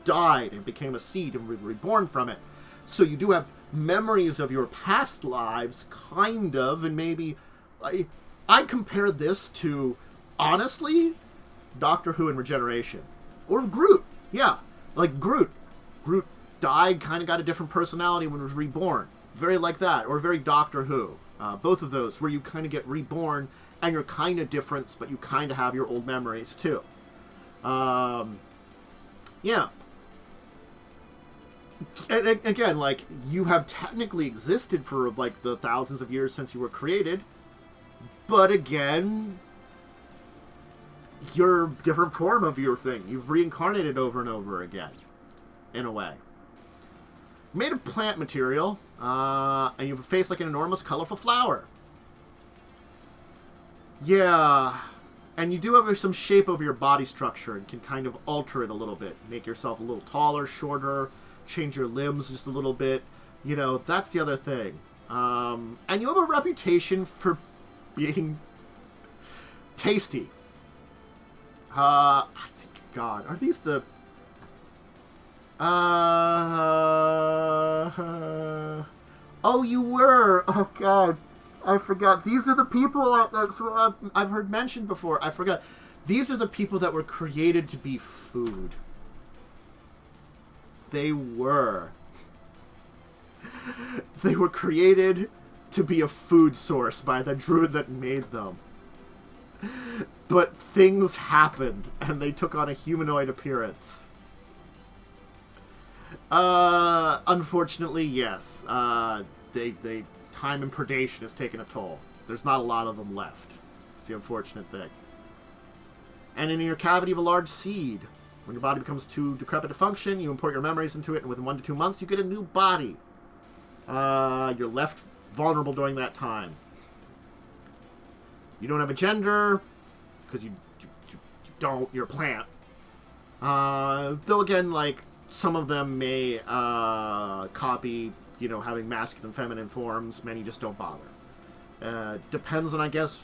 died and became a seed and were reborn from it. So you do have memories of your past lives, kind of, and maybe... I compare this to, honestly, Doctor Who and Regeneration. Or Groot. Yeah, like Groot. Groot died, kind of got a different personality when he was reborn. Very like that. Or very Doctor Who. Both of those, where you kind of get reborn, and you're kind of different, but you kind of have your old memories, too. Yeah. And again, like, you have technically existed for, like, the thousands of years since you were created, but again, you're a different form of your thing. You've reincarnated over and over again, in a way. Made of plant material, and you have a face like an enormous, colorful flower. Yeah, and you do have some shape over your body structure and can kind of alter it a little bit. Make yourself a little taller, shorter, change your limbs just a little bit. You know, that's the other thing. And you have a reputation for being tasty. I think, God, are these the... Oh, you were! Oh, God. I forgot. These are the people that I've heard mentioned before. I forgot. These are the people that were created to be food. They were. They were created to be a food source by the druid that made them. But things happened, and they took on a humanoid appearance. Unfortunately, yes. They time and predation has taken a toll. There's not a lot of them left. It's the unfortunate thing. And in your cavity of a large seed, when your body becomes too decrepit to function, you import your memories into it, and within 1 to 2 months, you get a new body. You're left vulnerable during that time. You don't have a gender, because you don't. You're a plant. Though again, like, some of them may copy, you know, having masculine and feminine forms. Many just don't bother. Depends on, I guess,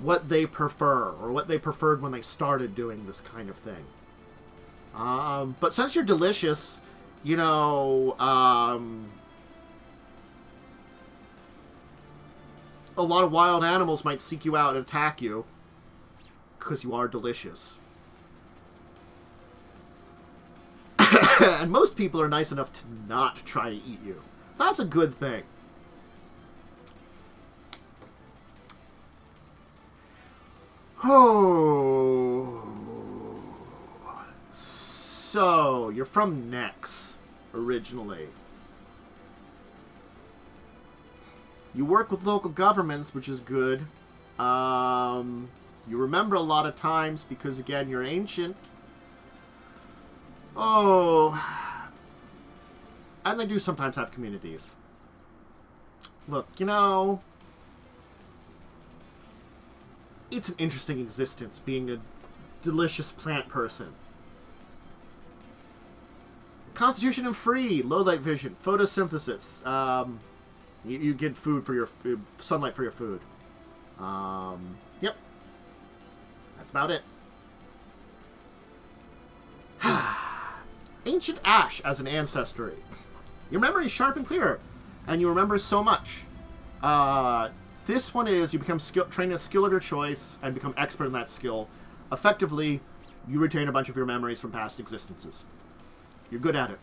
what they prefer, or what they preferred when they started doing this kind of thing. But since you're delicious, you know, a lot of wild animals might seek you out and attack you, because you are delicious. And most people are nice enough to not try to eat you. That's a good thing. Oh. So, you're from Nex, originally. You work with local governments, which is good. You remember a lot of times because, again, you're ancient. Oh. And they do sometimes have communities. Look, you know, it's an interesting existence, being a delicious plant person. Constitution and free, low light vision, photosynthesis. You get food for your sunlight for your food. Yep. That's about it. Ancient Ash as an ancestry. Your memory is sharp and clear, and you remember so much. This one is you become trained in a skill of your choice and become expert in that skill. Effectively, you retain a bunch of your memories from past existences. You're good at it.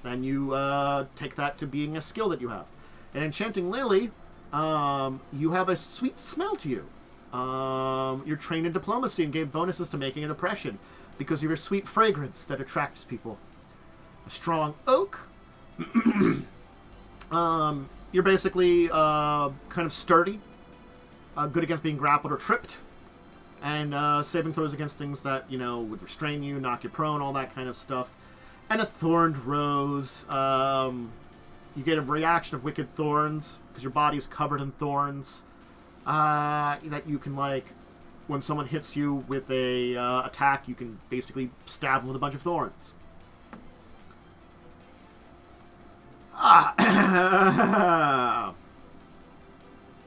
And you take that to being a skill that you have. And Enchanting Lily, you have a sweet smell to you. You're trained in diplomacy and gave bonuses to making an impression because of your sweet fragrance that attracts people. A strong oak. You're basically kind of sturdy, good against being grappled or tripped, and saving throws against things that, you know, would restrain you, knock you prone, all that kind of stuff. And a thorned rose. You get a reaction of wicked thorns because your body is covered in thorns. That you can, like, when someone hits you with a attack, you can basically stab them with a bunch of thorns.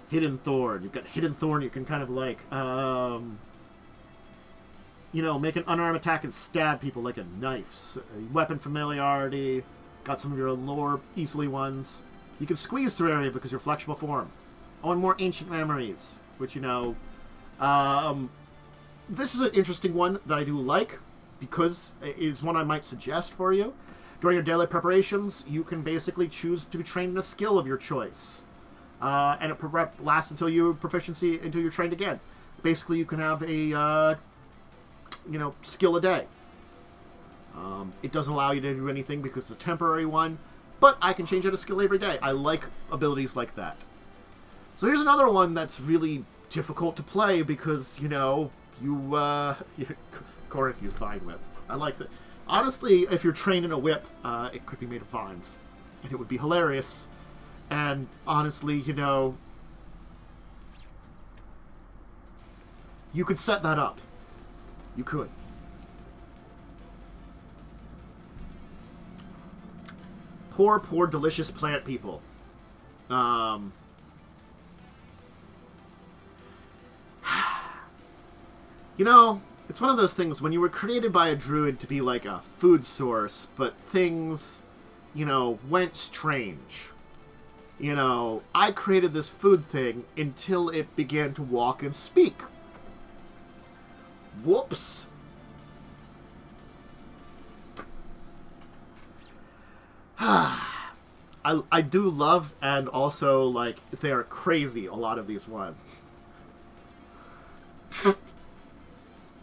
Hidden thorn. You've got hidden thorn. You can kind of like, you know, make an unarmed attack and stab people like a knife. So, weapon familiarity, got some of your lore easily ones. You can squeeze through area because you're flexible form. Oh, and more ancient memories, which, you know, this is an interesting one that I do like because it's one I might suggest for you. During your daily preparations, you can basically choose to be trained in a skill of your choice. And it lasts until you proficiency, until you're trained again. Basically, you can have a, you know, skill a day. It doesn't allow you to do anything because it's a temporary one, but I can change out a skill every day. I like abilities like that. So here's another one that's really difficult to play because, you know, Ghoran use Vine Whip. I like that. Honestly, if you're trained in a whip, it could be made of vines, and it would be hilarious. And honestly, you know, you could set that up. You could. Poor, poor, delicious plant people. You know, it's one of those things when you were created by a druid to be like a food source, but things, you know, went strange. You know, I created this food thing until it began to walk and speak. Whoops. I do love, and also, like, they are crazy, a lot of these ones.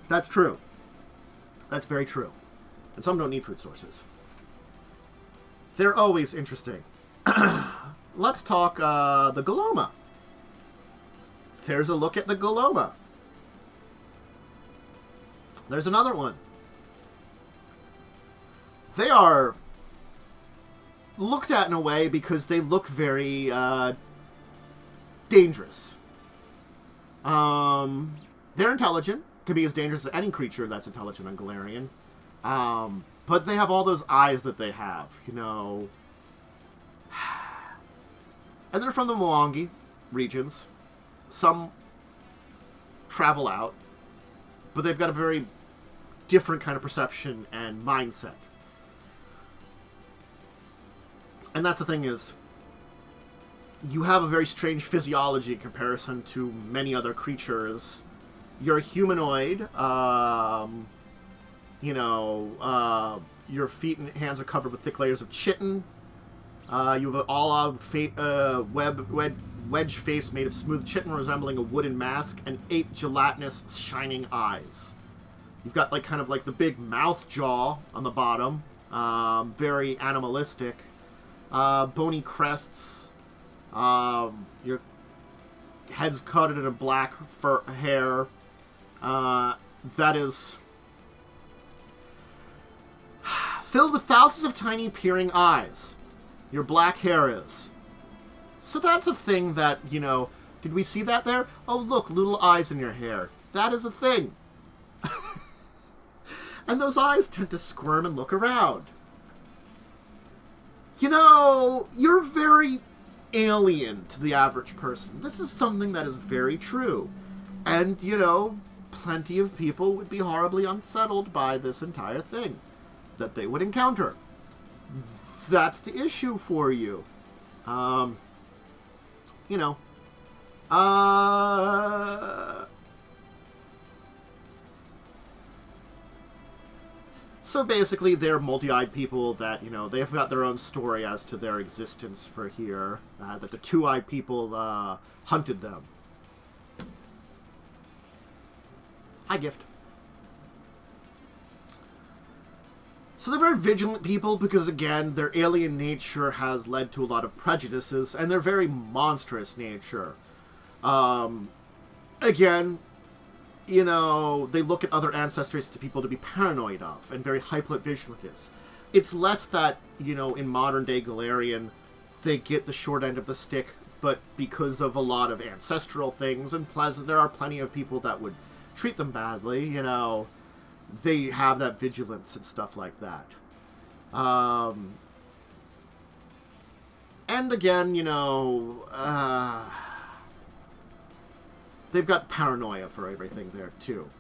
That's true. That's very true. And some don't need food sources. They're always interesting. Let's talk the Goloma. There's a look at the Goloma. There's another one. They are looked at in a way because they look very dangerous. They're intelligent. Can be as dangerous as any creature that's intelligent on Golarion. But they have all those eyes that they have, you know. And they're from the Mwangi regions. Some travel out. But they've got a very different kind of perception and mindset. And that's the thing is, you have a very strange physiology in comparison to many other creatures. You're a humanoid. You know, your feet and hands are covered with thick layers of chitin. You have an all-out wedge face made of smooth chitin resembling a wooden mask and 8 gelatinous shining eyes. You've got like kind of like the big mouth jaw on the bottom. Very animalistic. Bony crests. Your head's coated in a black fur hair. That is filled with thousands of tiny peering eyes. Your black hair is. So that's a thing that, you know, did we see that there? Oh, look, little eyes in your hair. That is a thing. And those eyes tend to squirm and look around. You know, you're very alien to the average person. This is something that is very true. And, you know, plenty of people would be horribly unsettled by this entire thing that they would encounter. That's the issue for you. You know. So basically, they're multi-eyed people that, you know, they've got their own story as to their existence for here. That the two-eyed people hunted them. Hi, Gift. So they're very vigilant people because, again, their alien nature has led to a lot of prejudices, and their very monstrous nature. Again, you know, they look at other ancestries to people to be paranoid of, and very hyper-vigilant. It's less that, you know, in modern-day Golarion, they get the short end of the stick, but because of a lot of ancestral things, and there are plenty of people that would treat them badly, you know, they have that vigilance and stuff like that. And again, you know, they've got paranoia for everything there, too.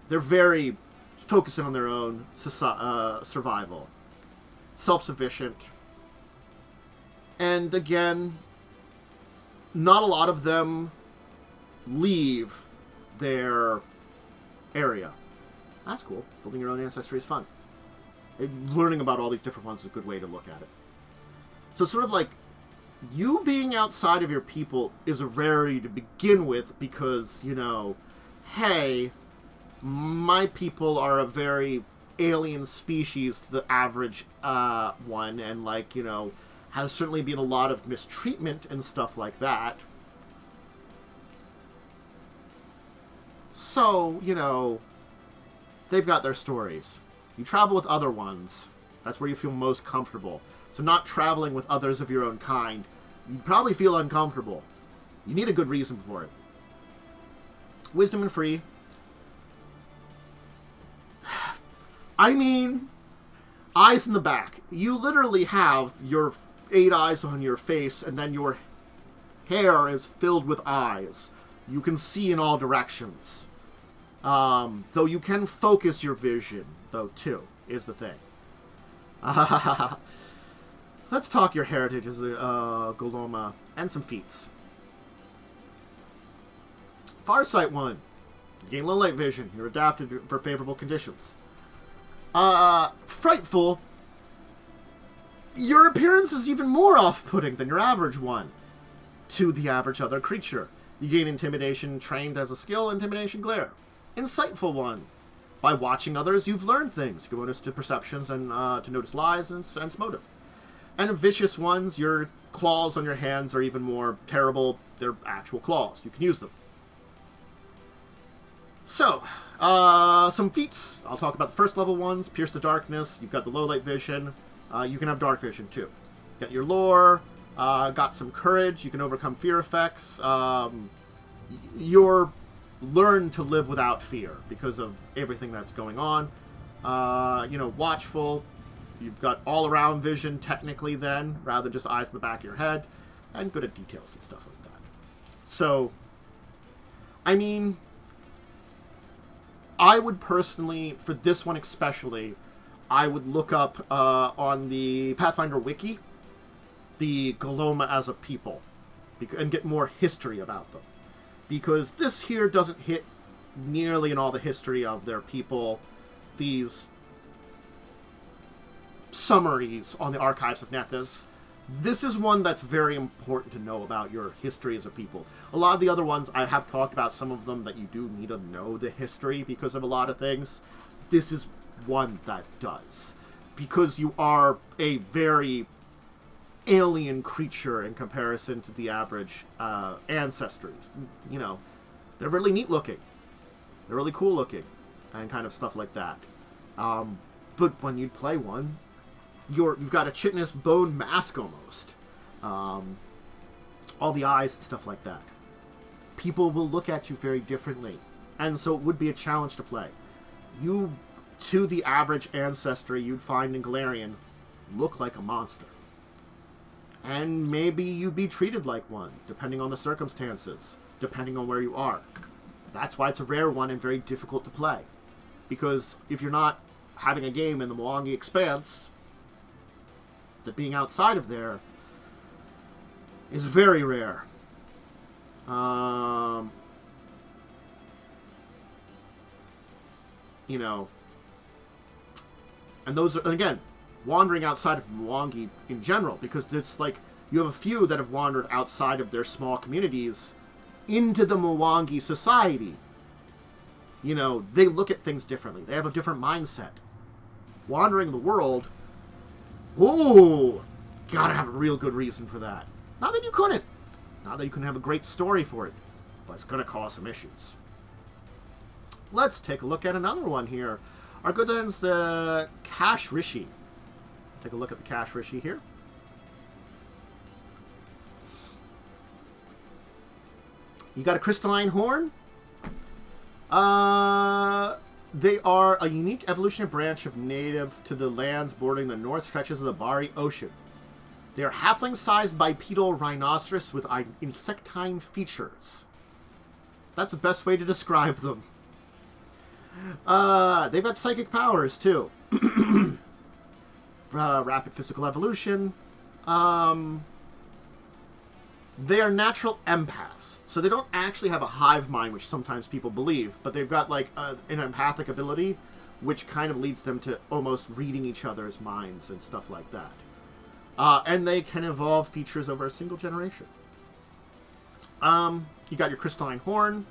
They're very focusing on their own survival. Self-sufficient. And again, not a lot of them leave their area. That's cool. Building your own ancestry is fun. Learning about all these different ones is a good way to look at it. So sort of like, you being outside of your people is a rarity to begin with because, you know, hey, my people are a very alien species to the average one, and, like, you know, has certainly been a lot of mistreatment and stuff like that. So, you know, they've got their stories. You travel with other ones. That's where you feel most comfortable. So not traveling with others of your own kind, you'd probably feel uncomfortable. You need a good reason for it. Wisdom and free. I mean, eyes in the back. You literally have your 8 eyes on your face, and then your hair is filled with eyes. You can see in all directions. Though you can focus your vision, though, too, is the thing. Let's talk your heritage as a Goloma, and some feats. Farsight 1. You gain low light vision. You're adapted for favorable conditions. Frightful. Your appearance is even more off-putting than your average one to the average other creature. You gain intimidation trained as a skill, intimidation glare. Insightful 1. By watching others, you've learned things. You can bonus to perceptions and to notice lies and sense motive. And vicious ones, your claws on your hands are even more terrible. They're actual claws. You can use them. So, some feats. I'll talk about the first level ones. Pierce the darkness. You've got the low light vision. You can have dark vision too. Got your lore. Got some courage. You can overcome fear effects. You're learn to live without fear because of everything that's going on. You know, watchful. You've got all-around vision, technically, then, rather than just eyes in the back of your head. And good at details and stuff like that. So, I mean, I would personally, for this one especially, I would look up on the Pathfinder wiki the Goloma as a people and get more history about them. Because this here doesn't hit nearly in all the history of their people. These summaries on the archives of Nethys. This is one that's very important to know about your history as a people. A lot of the other ones, I have talked about some of them that you do need to know the history because of a lot of things. This is one that does. Because you are a very alien creature in comparison to the average Ancestries. You know, they're really neat looking. They're really cool looking. And kind of stuff like that. But when you play one, you've got a chitinous bone mask almost. All the eyes and stuff like that. People will look at you very differently. And so it would be a challenge to play. You, to the average Ancestry you'd find in Golarion, look like a monster. And maybe you'd be treated like one, depending on the circumstances, depending on where you are. That's why it's a rare one and very difficult to play. Because if you're not having a game in the Mwangi Expanse, that being outside of there is very rare. You know, and those are, and again, wandering outside of Mwangi in general, because it's like, you have a few that have wandered outside of their small communities into the Mwangi society. You know, they look at things differently. They have a different mindset. Wandering the world, ooh, gotta have a real good reason for that. Not that you couldn't. Not that you couldn't have a great story for it. But it's gonna cause some issues. Let's take a look at another one here. Our good friends, the Kashrishi. Take a look at the Kashrishi here. You got a crystalline horn. They are a unique evolutionary branch of native to the lands bordering the north stretches of the Bari Ocean. They are halfling-sized bipedal rhinoceros with insectine features. That's the best way to describe them. They've got psychic powers, too. Rapid physical evolution. They are natural empaths. So they don't actually have a hive mind, which sometimes people believe, but they've got, like, an empathic ability, which kind of leads them to almost reading each other's minds and stuff like that. And they can evolve features over a single generation. You got your crystalline horn,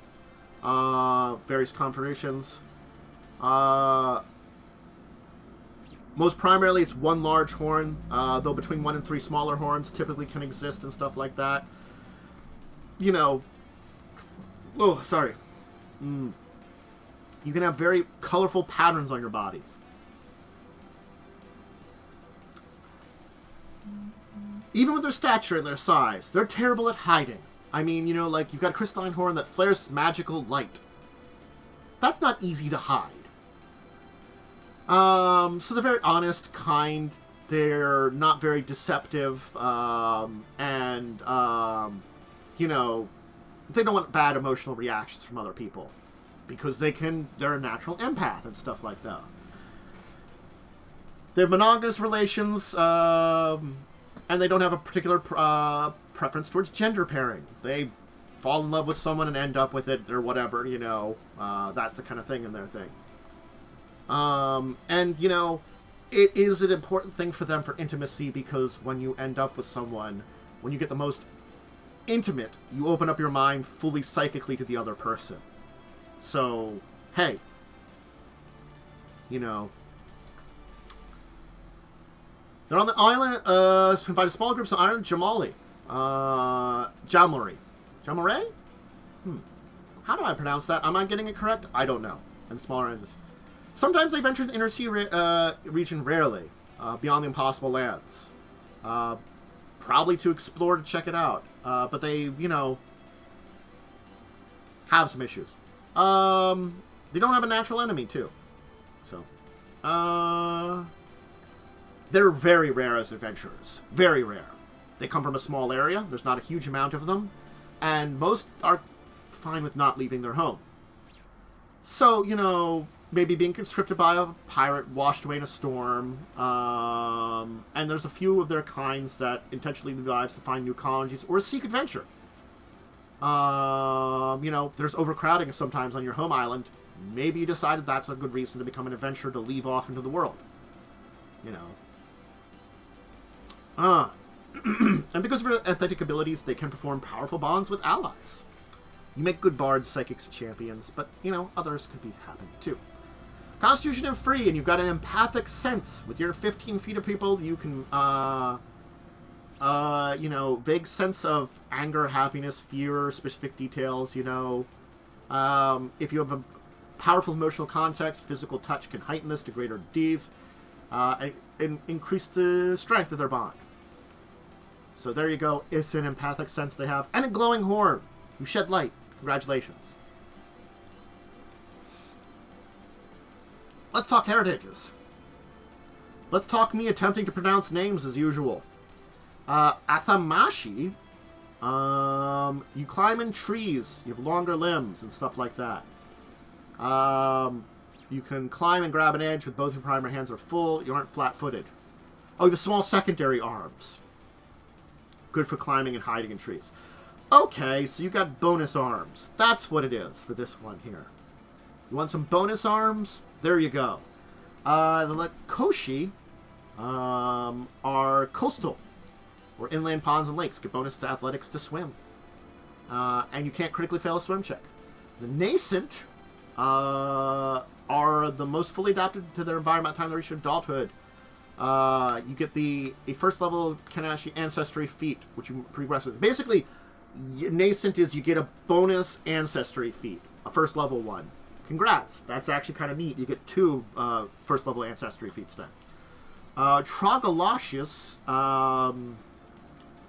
various configurations. Most primarily, it's one large horn, though between 1 and 3 smaller horns typically can exist and stuff like that. You know, oh, sorry. You can have very colorful patterns on your body. Even with their stature and their size, they're terrible at hiding. I mean, you know, like, you've got a crystalline horn that flares magical light. That's not easy to hide. So they're very honest, kind, they're not very deceptive, and, you know, they don't want bad emotional reactions from other people. Because they're a natural empath and stuff like that. They have monogamous relations, and they don't have a particular preference towards gender pairing. They fall in love with someone and end up with it, or whatever, you know. That's the kind of thing in their thing. And, you know, it is an important thing for them for intimacy, because when you end up with someone, when you get the most intimate, you open up your mind fully psychically to the other person. So, hey, you know, they're on the island, find small groups on island Jamali. Jamori. Jamore? How do I pronounce that? Am I getting it correct? I don't know. And smaller ends. Sometimes they venture the inner sea region rarely, beyond the impossible lands. Probably to explore, to check it out. But they, you know, have some issues. They don't have a natural enemy, too. So, they're very rare as adventurers. Very rare. They come from a small area. There's not a huge amount of them. And most are fine with not leaving their home. So, you know, maybe being conscripted by a pirate, washed away in a storm. And there's a few of their kinds that intentionally leave lives to find new colonies or seek adventure. You know, there's overcrowding sometimes on your home island. Maybe you decided that's a good reason to become an adventurer, to leave off into the world. You know. And because of their athletic abilities, they can perform powerful bonds with allies. You make good bards, psychics, champions, but, you know, others could be happening too. Constitution and free, and you've got an empathic sense. With your 15 feet of people, you can, you know, vague sense of anger, happiness, fear, specific details, you know. If you have a powerful emotional context, physical touch can heighten this to greater degrees, and increase the strength of their bond. So there you go. It's an empathic sense they have. And a glowing horn. You shed light. Congratulations. Let's talk heritages. Let's talk me attempting to pronounce names as usual. Athamashi. You climb in trees. You have longer limbs and stuff like that. You can climb and grab an edge with both your primary hands are full. You aren't flat-footed. Oh, you have small secondary arms. Good for climbing and hiding in trees. Okay, so you got bonus arms. That's what it is for this one here. You want some bonus arms? There you go. The Koshi are coastal, or inland ponds and lakes. Get bonus to athletics to swim. And you can't critically fail a swim check. The nascent are the most fully adapted to their environment by the time they reach adulthood. You get a first level Kashrishi Ancestry feat, which you progress with. Basically, nascent is you get a bonus Ancestry feat, a first level one. Congrats. That's actually kind of neat. You get 2 first level Ancestry feats then. Trogalocious,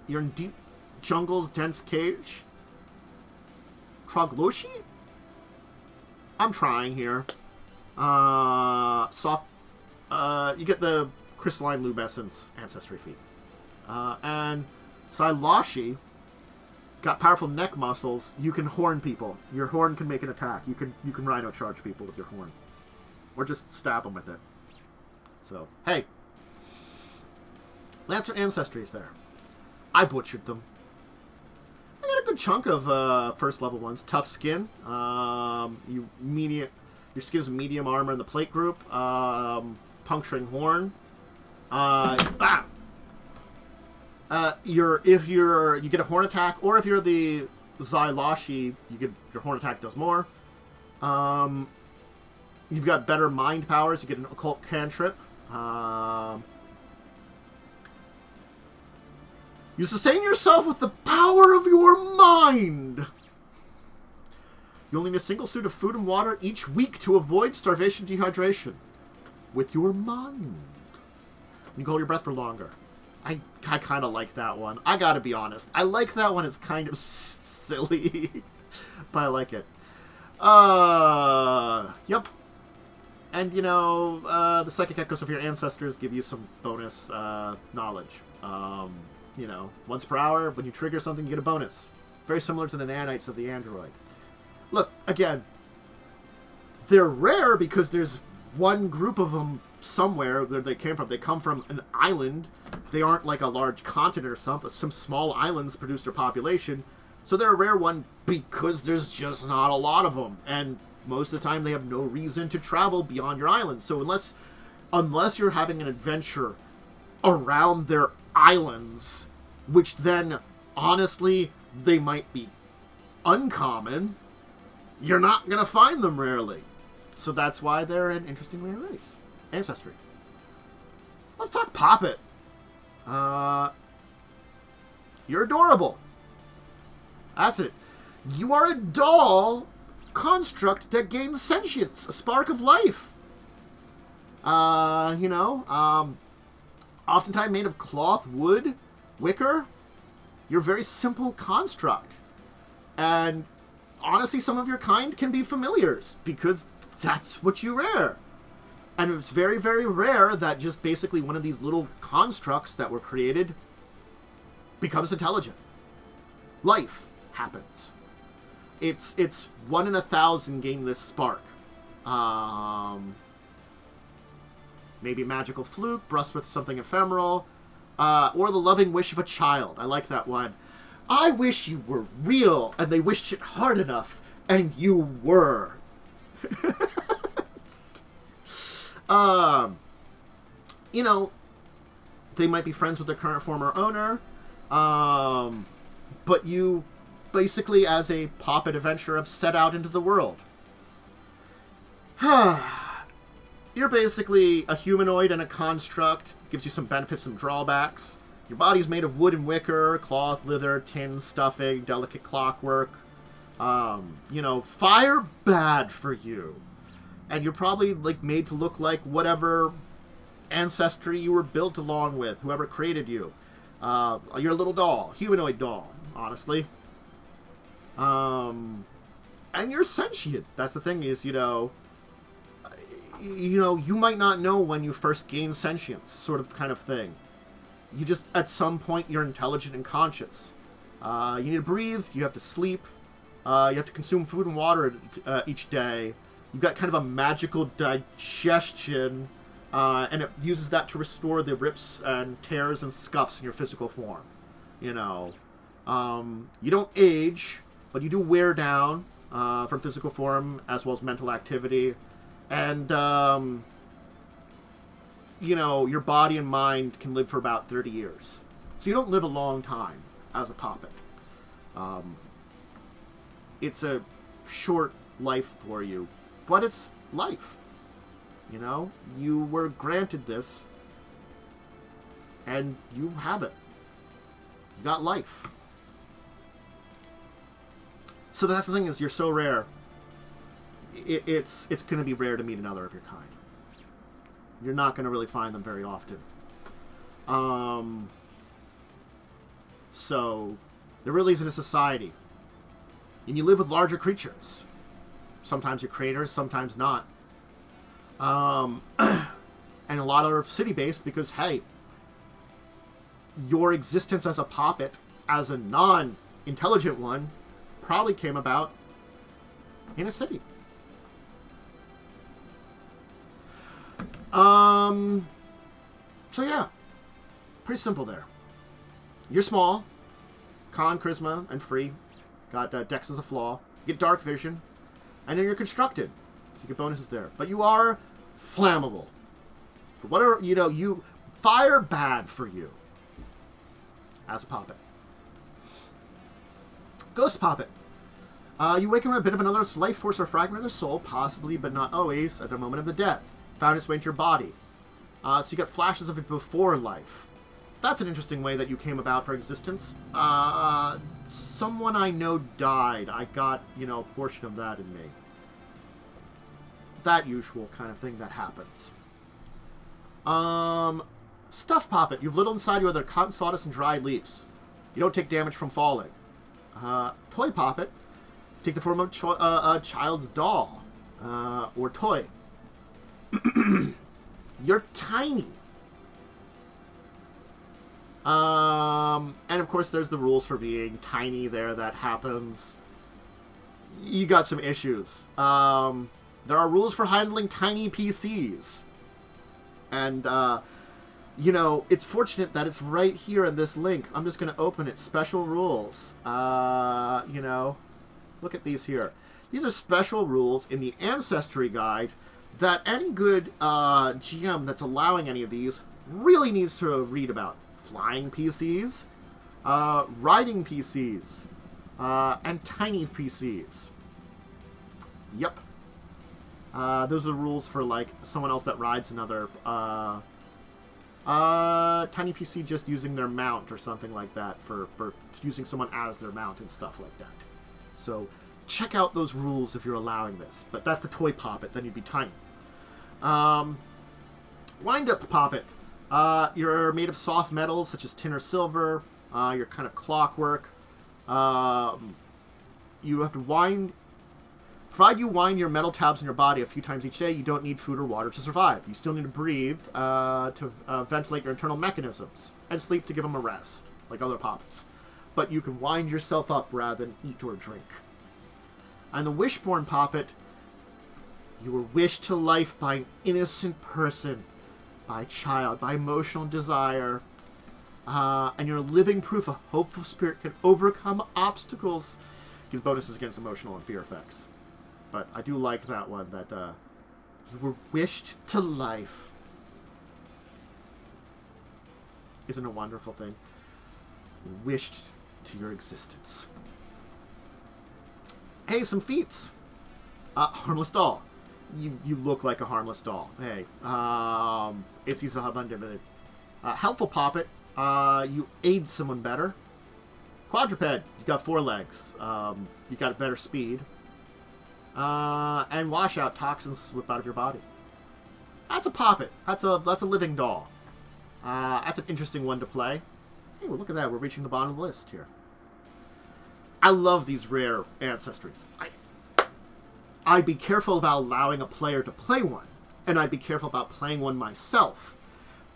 you're in deep jungles, dense cage. Trogloshi? I'm trying here. Soft. You get the crystalline luminescence Ancestry feat. And Silashi got powerful neck muscles. You can horn people. Your horn can make an attack. You can rhino charge people with your horn. Or just stab them with it. So, hey. That's your Ancestries there. I butchered them. I got a good chunk of first level ones. Tough skin. Your skin's medium armor in the plate group. Puncturing horn. You get a horn attack, or if you're the Xyloshi, your horn attack does more. You've got better mind powers. You get an occult cantrip. You sustain yourself with the power of your mind. You only need a single suit of food and water each week to avoid starvation and dehydration. With your mind. You can hold your breath for longer. I kind of like that one. I gotta be honest. I like that one. It's kind of silly. But I like it. Yep. And, the psychic echoes of your ancestors give you some bonus knowledge. Once per hour, when you trigger something, you get a bonus. Very similar to the nanites of the android. Look, again, they're rare because there's one group of them somewhere where they came from. They come from an island. They aren't like a large continent or something. Some small islands produce their population. So they're a rare one because there's just not a lot of them. And most of the time they have no reason to travel beyond your island. So unless you're having an adventure around their islands, which then, honestly, they might be uncommon, you're not going to find them rarely. So that's why they're an interesting rare race. Ancestry. Let's talk Poppet. You're adorable. That's it. You are a doll construct that gains sentience, a spark of life. Oftentimes made of cloth, wood, wicker. You're a very simple construct. And honestly, some of your kind can be familiars, because that's what you rare. And it's very, very rare that just basically one of these little constructs that were created becomes intelligent. Life happens. It's 1 in 1,000 gain this spark. Maybe a magical fluke, brushed with something ephemeral, or the loving wish of a child. I like that one. I wish you were real, and they wished it hard enough, and you were. They might be friends with their current former owner, but you basically, as a Poppet adventurer, have set out into the world. You're basically a humanoid and a construct. Gives you some benefits, some drawbacks. Your body's made of wood and wicker, cloth, leather, tin, stuffing, delicate clockwork. Fire, bad for you. And you're probably made to look like whatever ancestry you were built along with, whoever created you. You're a little doll, humanoid doll, honestly. And you're sentient. That's the thing is, you might not know when you first gain sentience, sort of kind of thing. You just, at some point, you're intelligent and conscious. You need to breathe, you have to sleep, you have to consume food and water each day. You've got kind of a magical digestion, and it uses that to restore the rips and tears and scuffs in your physical form. You don't age, but you do wear down from physical form as well as mental activity. And, your body and mind can live for about 30 years. So you don't live a long time as a Poppet. It's a short life for you, but it's life. You were granted this, and you have it. You got life. So that's the thing is, you're so rare. It's going to be rare to meet another of your kind. You're not going to really find them very often. So there really isn't a society. And you live with larger creatures. Sometimes you're creators, sometimes not. And a lot are city-based because, hey, your existence as a Poppet, as a non-intelligent one, probably came about in a city. So yeah, pretty simple there. You're small, con, charisma, and free. Got dex as a flaw. You get dark vision, and then you're constructed, so you get bonuses there. But you are flammable. For whatever, you fire bad for you. As a Poppet. Ghost Poppet. You wake up in a bit of another's life force or fragment of their soul, possibly, but not always, at the moment of the death. Found its way into your body. So you get flashes of it before life. That's an interesting way that you came about for existence. Someone I know died. I got, a portion of that in me. That usual kind of thing that happens. Stuff Poppet. You've little inside you other cotton, sawdust, and dried leaves. You don't take damage from falling. Toy Poppet. Take the form of a child's doll. Or toy. You're tiny. And of course there's the rules for being tiny there that happens. You got some issues. There are rules for handling tiny PCs. And, it's fortunate that it's right here in this link. I'm just going to open it. Special rules. Look at these here. These are special rules in the Ancestry guide that any good GM that's allowing any of these really needs to read about. Flying PCs, riding PCs, and tiny PCs. Yep. Those are rules for, someone else that rides another tiny PC just using their mount or something like that for using someone as their mount and stuff like that. So check out those rules if you're allowing this. But that's the toy Poppet, then you'd be tiny. Wind-up Poppet. You're made of soft metals such as tin or silver. You're kind of clockwork. You have to wind... Provided you wind your metal tabs in your body a few times each day, you don't need food or water to survive. You still need to breathe to ventilate your internal mechanisms, and sleep to give them a rest, like other Poppets. But you can wind yourself up rather than eat or drink. And the Wishborn Poppet, you were wished to life by an innocent person, by a child, by emotional desire, and you're living proof a hopeful spirit can overcome obstacles. Gives bonuses against emotional and fear effects. But I do like that one, that you were wished to life. Isn't it a wonderful thing? Wished to your existence. Hey, some feats. Harmless doll. You look like a harmless doll. Hey, it's easy to have unlimited. Helpful Poppet. You aid someone better. Quadruped. You got 4 legs. You got better speed. And washout. Toxins slip out of your body. That's a Poppet. That's a living doll. That's an interesting one to play. Hey, well, look at that. We're reaching the bottom of the list here. I love these rare Ancestries. I'd be careful about allowing a player to play one, and I'd be careful about playing one myself.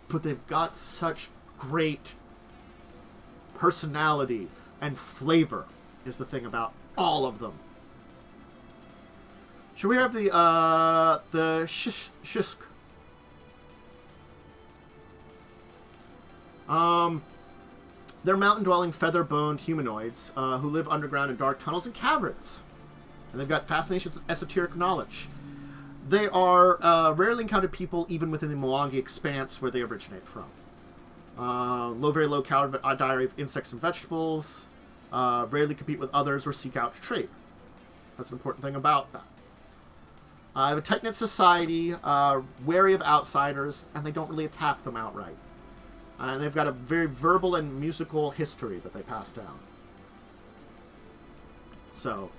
But they've got such great personality and flavor, is the thing about all of them. Should we have the Shisk? They're mountain-dwelling, feather-boned humanoids who live underground in dark tunnels and caverns. And they've got fascinations with esoteric knowledge. They are rarely encountered people even within the Mwangi expanse where they originate from. Very low calorie diet of insects and vegetables. Rarely compete with others or seek out trade. That's an important thing about that. Have a tight-knit society, wary of outsiders, and they don't really attack them outright. And they've got a very verbal and musical history that they pass down. So,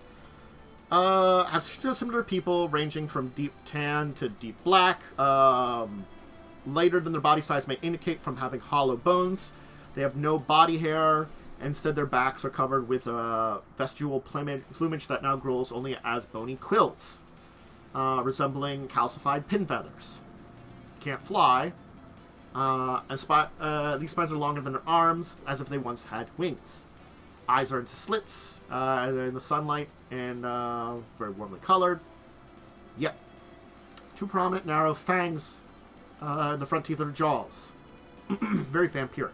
have similar people ranging from deep tan to deep black. Lighter than their body size may indicate from having hollow bones. They have no body hair. Instead, their backs are covered with vestigial plumage that now grows only as bony quills, resembling calcified pin feathers. Can't fly. These spines are longer than their arms, as if they once had wings. Eyes are into slits in the sunlight and very warmly colored. Yep. 2 prominent narrow fangs The front teeth of their jaws. Very vampiric.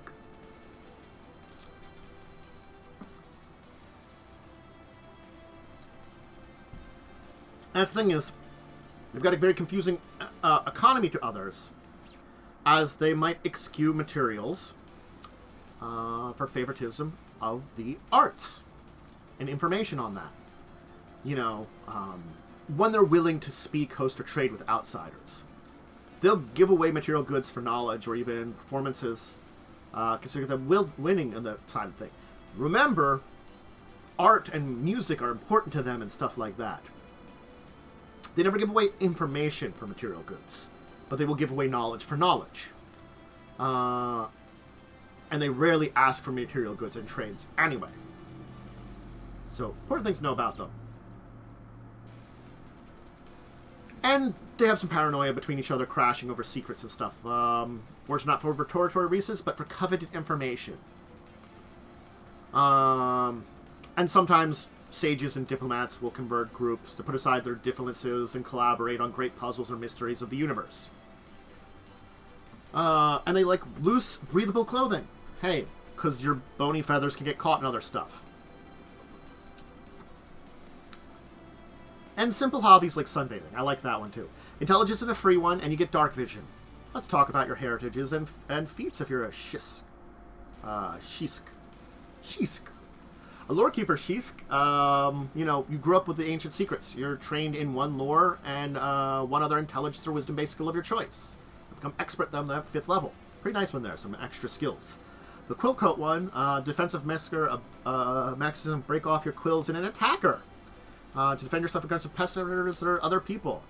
And the thing is, they've got a very confusing economy to others, as they might execute materials for favoritism of the arts and information on that. You know, when they're willing to speak, host, or trade with outsiders. They'll give away material goods for knowledge or even performances, consider them winning on the side of the thing. Remember, art and music are important to them and stuff like that. They never give away information for material goods, but they will give away knowledge for knowledge. And they rarely ask for material goods and trades anyway. So, important things to know about them. And they have some paranoia between each other, crashing over secrets and stuff. Wars not for rhetorical reasons, but for coveted information. And sometimes sages and diplomats will convert groups to put aside their differences and collaborate on great puzzles or mysteries of the universe. And they like loose, breathable clothing. Hey, because your bony feathers can get caught in other stuff. And simple hobbies like sunbathing. I like that one too. Intelligence is a free one, and you get dark vision. Let's talk about your heritages and feats if you're a Shisk. Shisk. Shisk. A lore keeper, Shisk, you know, you grew up with the ancient secrets. You're trained in one lore and one other intelligence or wisdom-based skill of your choice. You become expert them at 5th level. Pretty nice one there, some extra skills. The quill coat one, defensive masker, maximum break off your quills in an attacker. To defend yourself against pesters or other people.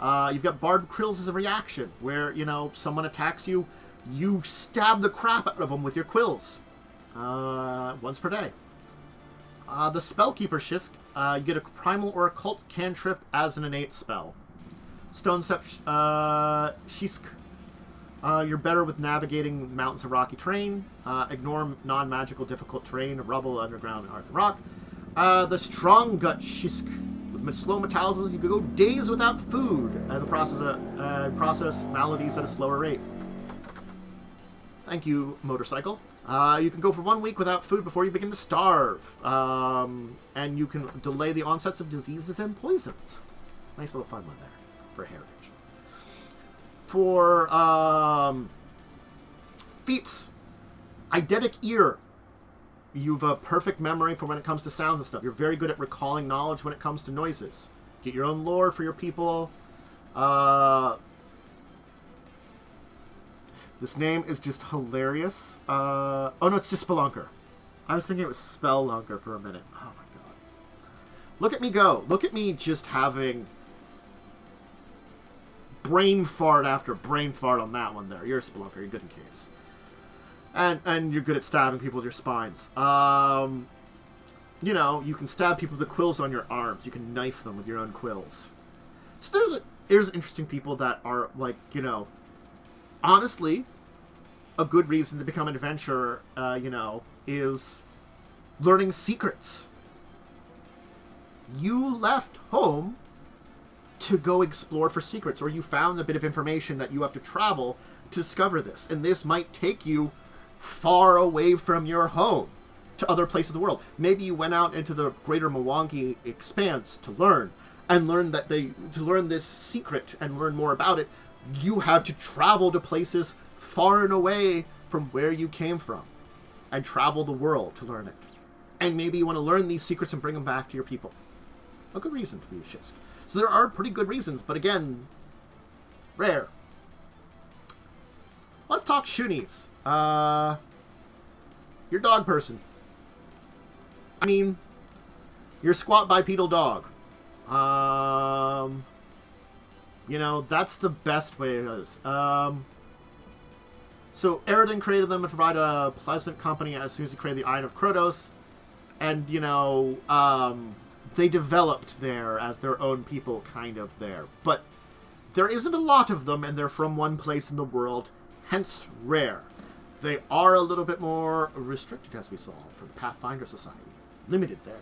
You've got barbed quills as a reaction, where, you know, someone attacks you, you stab the crap out of them with your quills. Once per day. The Spellkeeper Shisk, you get a primal or occult cantrip as an innate spell. Stone Step Shisk, you're better with navigating mountains and rocky terrain. Ignore non-magical difficult terrain, rubble, underground, and earth and rock. The Strong Gut Shisk, with slow metabolism, you can go days without food, and process maladies at a slower rate. Thank you, Motorcycle. You can go for 1 week without food before you begin to starve. And you can delay the onsets of diseases and poisons. Nice little fun one there for heritage. For feats, Eidetic Ear. You've a perfect memory for when it comes to sounds and stuff. You're very good at recalling knowledge when it comes to noises. Get your own lore for your people. This name is just hilarious. Oh no, it's just Spelunker. I was thinking it was Spellunker for a minute. Oh my god. Look at me go. Look at me just having brain fart after brain fart on that one there. You're a Spelunker. You're good in caves. And you're good at stabbing people with your spines. You know, you can stab people with the quills on your arms. You can knife them with your own quills. So there's interesting people that are, like, you know, honestly, a good reason to become an adventurer, you know, is learning secrets. You left home to go explore for secrets, or you found a bit of information that you have to travel to discover this. And this might take you far away from your home to other places of the world. Maybe you went out into the greater Mwangi expanse to learn, and to learn this secret and learn more about it, you have to travel to places far and away from where you came from, and travel the world to learn it. And maybe you want to learn these secrets and bring them back to your people. A good reason to be a Shisk. So there are pretty good reasons, but again, rare. Let's talk Shoonies. You're dog person. I mean, you're squat bipedal dog. You know, that's the best way it is. So Eridan created them to provide a pleasant company as soon as he created the Iron of Krotos. And, you know, they developed there as their own people, kind of there. But there isn't a lot of them, and they're from one place in the world, hence rare. They are a little bit more restricted, as we saw, for the Pathfinder Society. Limited there.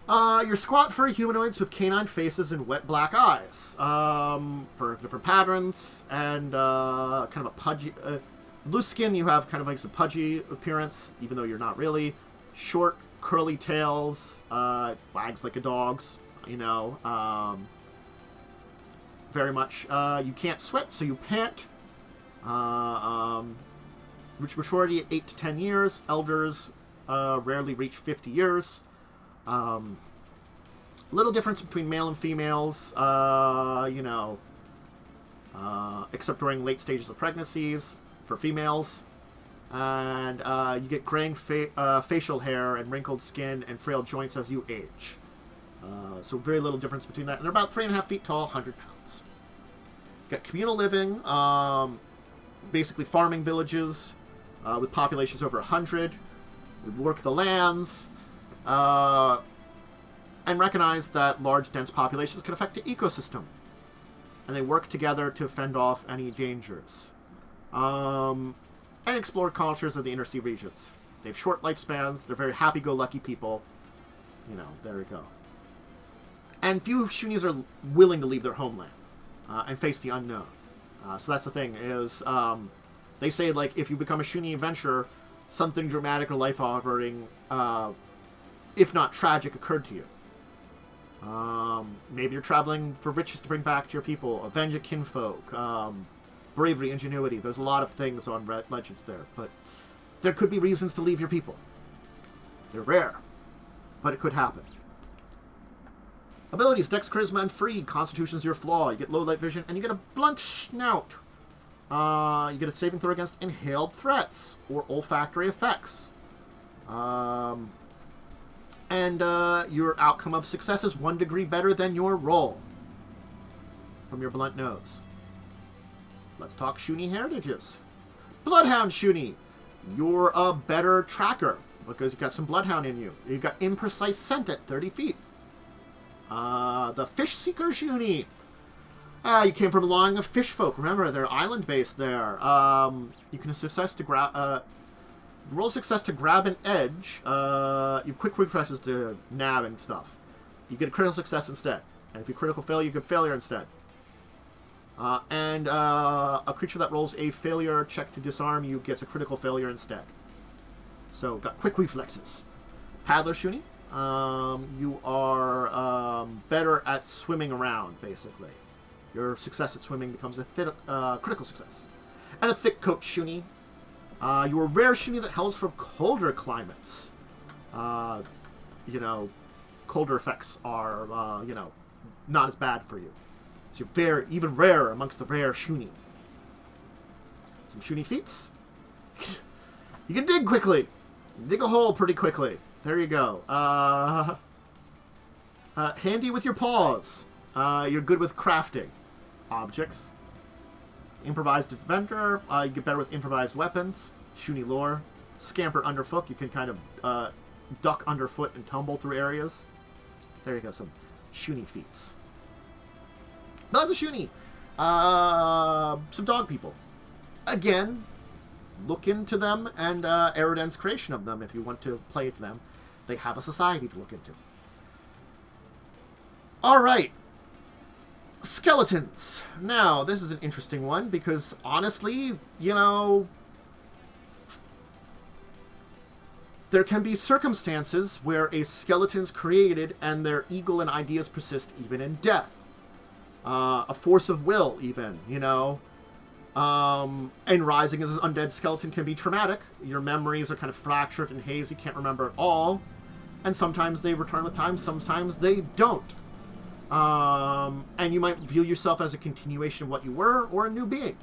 You're squat furry humanoids with canine faces and wet black eyes, for different patterns, and kind of a pudgy... loose skin, you have kind of like some pudgy appearance, even though you're not really. Short, curly tails, wags like a dog's, you know. Very much. You can't sweat, so you pant. Reach maturity at 8 to 10 years. Elders rarely reach 50 years. Little difference between male and females, you know, except during late stages of pregnancies for females. And you get graying facial hair and wrinkled skin and frail joints as you age. So very little difference between that. And they're about 3.5 feet tall, 100 pounds. Got communal living, basically farming villages with populations over 100. We work the lands. And recognize that large, dense populations can affect the ecosystem. And they work together to fend off any dangers. And explore cultures of the inner sea regions. They have short lifespans. They're very happy-go-lucky people. You know, there we go. And few Shoonies are willing to leave their homeland and face the unknown. So that's the thing, is they say, like, if you become a Shoony adventurer, something dramatic or life-altering, if not tragic, occurred to you. Maybe you're traveling for riches to bring back to your people, avenge a kinfolk, bravery, ingenuity. There's a lot of things on legends there, but there could be reasons to leave your people. They're rare, but it could happen. Abilities: Dex, Charisma, and Free. Constitution's your flaw. You get low light vision, and you get a blunt snout. You get a saving throw against inhaled threats or olfactory effects. And your outcome of success is 1 degree better than your roll from your blunt nose. Let's talk Shoony heritages. Bloodhound Shoony. You're a better tracker because you've got some Bloodhound in you. You've got imprecise scent at 30 feet. The Fish Seeker Shoony. You came from a line of fish folk. Remember, they're island-based there. You can success to grab... roll success to grab an edge. You quick refreshes to nab and stuff. You get a critical success instead. And if you critical fail, you get failure instead. And a creature that rolls a failure check to disarm you gets a critical failure instead. So, got quick reflexes. Paddler Shoony. You are better at swimming around, basically. Your success at swimming becomes a critical success. And a Thick Coat Shoony. You're a rare Shoony that hails from colder climates. You know, colder effects are, you know, not as bad for you. So you're even rarer amongst the rare Shoony. Some Shoony feats. You can dig quickly. Dig a hole pretty quickly. There you go. Handy with your paws. You're good with crafting objects. Improvised defender. You get better with improvised weapons. Shoony lore. Scamper underfoot. You can kind of duck underfoot and tumble through areas. There you go. Some Shoony feats. That's a Shoony. Some dog people. Again, look into them and Eridan's creation of them if you want to play for them. They have a society to look into. Alright. Skeletons. Now, this is an interesting one because, honestly, you know, there can be circumstances where a skeleton's created and their eagle and ideas persist even in death. A force of will, even, you know. And rising as an undead skeleton can be traumatic. Your memories are kind of fractured and hazy, can't remember it all. And sometimes they return with time, sometimes they don't. And you might view yourself as a continuation of what you were, or a new being.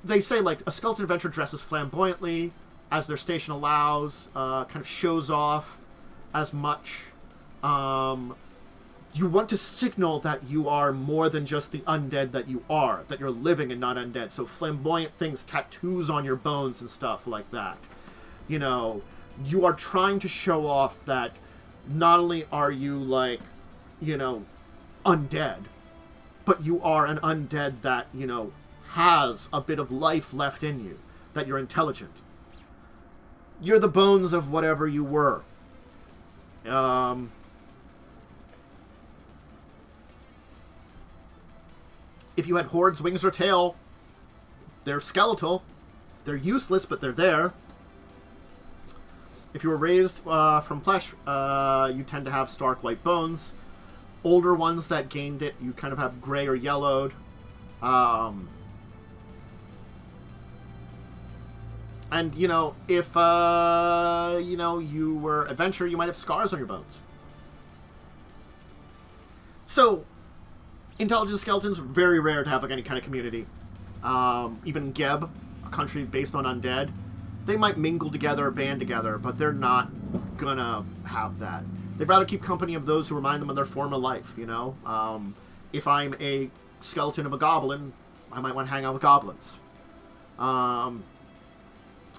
They say, like, a skeleton adventure dresses flamboyantly, as their station allows, kind of shows off as much. You want to signal that you are more than just the undead that you are, that you're living and not undead. So flamboyant things, tattoos on your bones and stuff like that. You know, you are trying to show off that not only are you, like, you know, undead, but you are an undead that, you know, has a bit of life left in you, that you're intelligent. You're the bones of whatever you were. If you had hordes, wings, or tail, they're skeletal. They're useless, but they're there. If you were raised from flesh, you tend to have stark white bones. Older ones that gained it, you kind of have gray or yellowed. And, you know, if, you know, you were adventurer, you might have scars on your bones. So, intelligent skeletons, very rare to have like any kind of community. Even Geb, a country based on undead, they might mingle together or band together, but they're not gonna have that. They'd rather keep company of those who remind them of their former life, you know? If I'm a skeleton of a goblin, I might want to hang out with goblins. And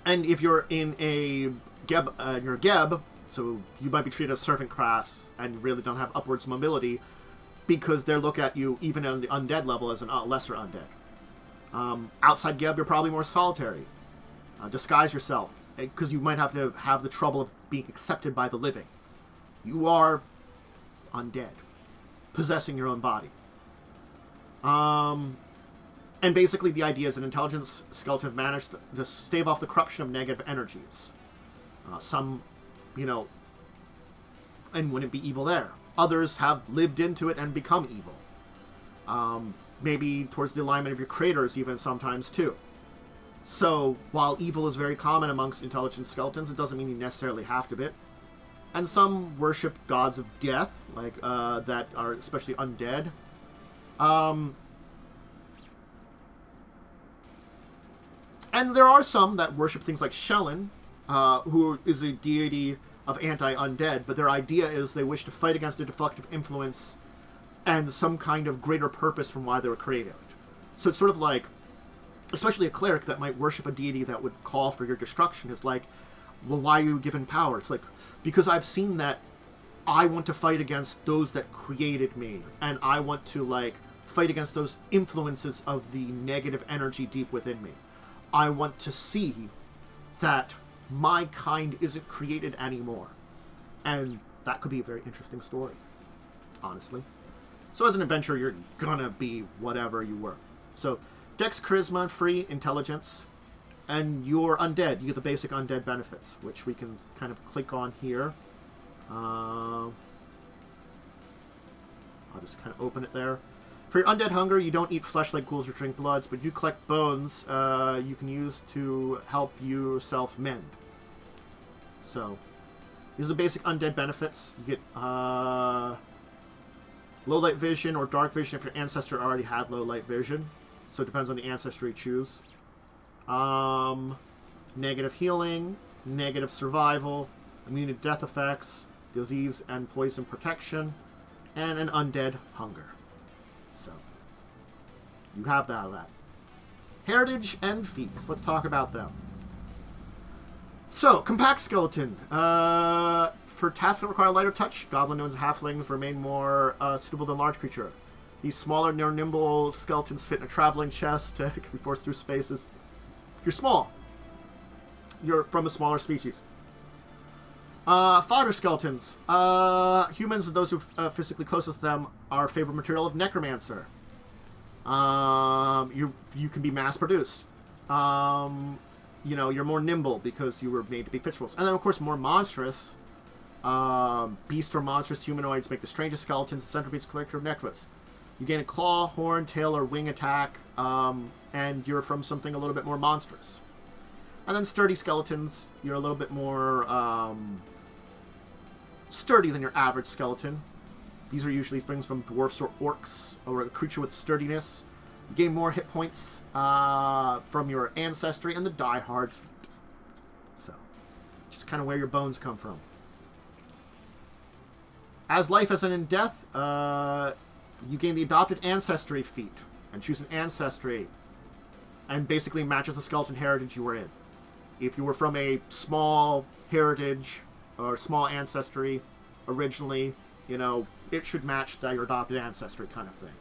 if you're in a Geb, you're a Geb, so you might be treated as servant class and really don't have upwards mobility because they look at you, even on the undead level, as a lesser undead. Outside Geb, you're probably more solitary. Disguise yourself, because you might have to have the trouble of being accepted by the living. You are undead, possessing your own body. And basically the idea is an intelligence skeleton have managed to stave off the corruption of negative energies. Some, you know, and wouldn't be evil there. Others have lived into it and become evil. Maybe towards the alignment of your creators even sometimes too. So, while evil is very common amongst intelligent skeletons, it doesn't mean you necessarily have to be. And some worship gods of death, like, that are especially undead. And there are some that worship things like Shellen, who is a deity of anti-undead, but their idea is they wish to fight against a deflective influence and some kind of greater purpose from why they were created. So it's sort of like, especially a cleric that might worship a deity that would call for your destruction is like, well, why are you given power? It's like, because I've seen that I want to fight against those that created me, and I want to, like, fight against those influences of the negative energy deep within me. I want to see that my kind isn't created anymore. And that could be a very interesting story, honestly. So as an adventurer, you're gonna be whatever you were. So, Dex, Charisma, Free, Intelligence, and you're undead. You get the basic undead benefits, which we can kind of click on here. I'll just kind of open it there. For your undead hunger, you don't eat flesh like ghouls or drink bloods, but you collect bones you can use to help yourself mend. So, these are the basic undead benefits. You get low light vision or dark vision if your ancestor already had low light vision. So it depends on the ancestry you choose. Negative healing, negative survival, immune to death effects, disease and poison protection, and an undead hunger. So, you have that. Heritage and feats. Let's talk about them. So, compact skeleton. For tasks that require lighter touch, goblin gnomes and halflings remain more suitable than large creature. These smaller, more nimble skeletons fit in a traveling chest can be forced through spaces. You're small. You're from a smaller species. Fodder skeletons. Humans and those who physically closest to them are favorite material of necromancer. You can be mass produced. You know, you're more nimble because you were made to be fitful. And then, of course, more monstrous. Beast or monstrous humanoids make the strangest skeletons and centerpiece collector of necros. You gain a claw, horn, tail, or wing attack, and you're from something a little bit more monstrous. And then sturdy skeletons, you're a little bit more sturdy than your average skeleton. These are usually things from dwarfs or orcs, or a creature with sturdiness. You gain more hit points from your ancestry and the die hard feat. So, just kind of where your bones come from. As life as in death, you gain the adopted ancestry feat and choose an ancestry, and basically matches the skeleton heritage you were in. If you were from a small heritage or small ancestry originally, you know, it should match your adopted ancestry kind of thing.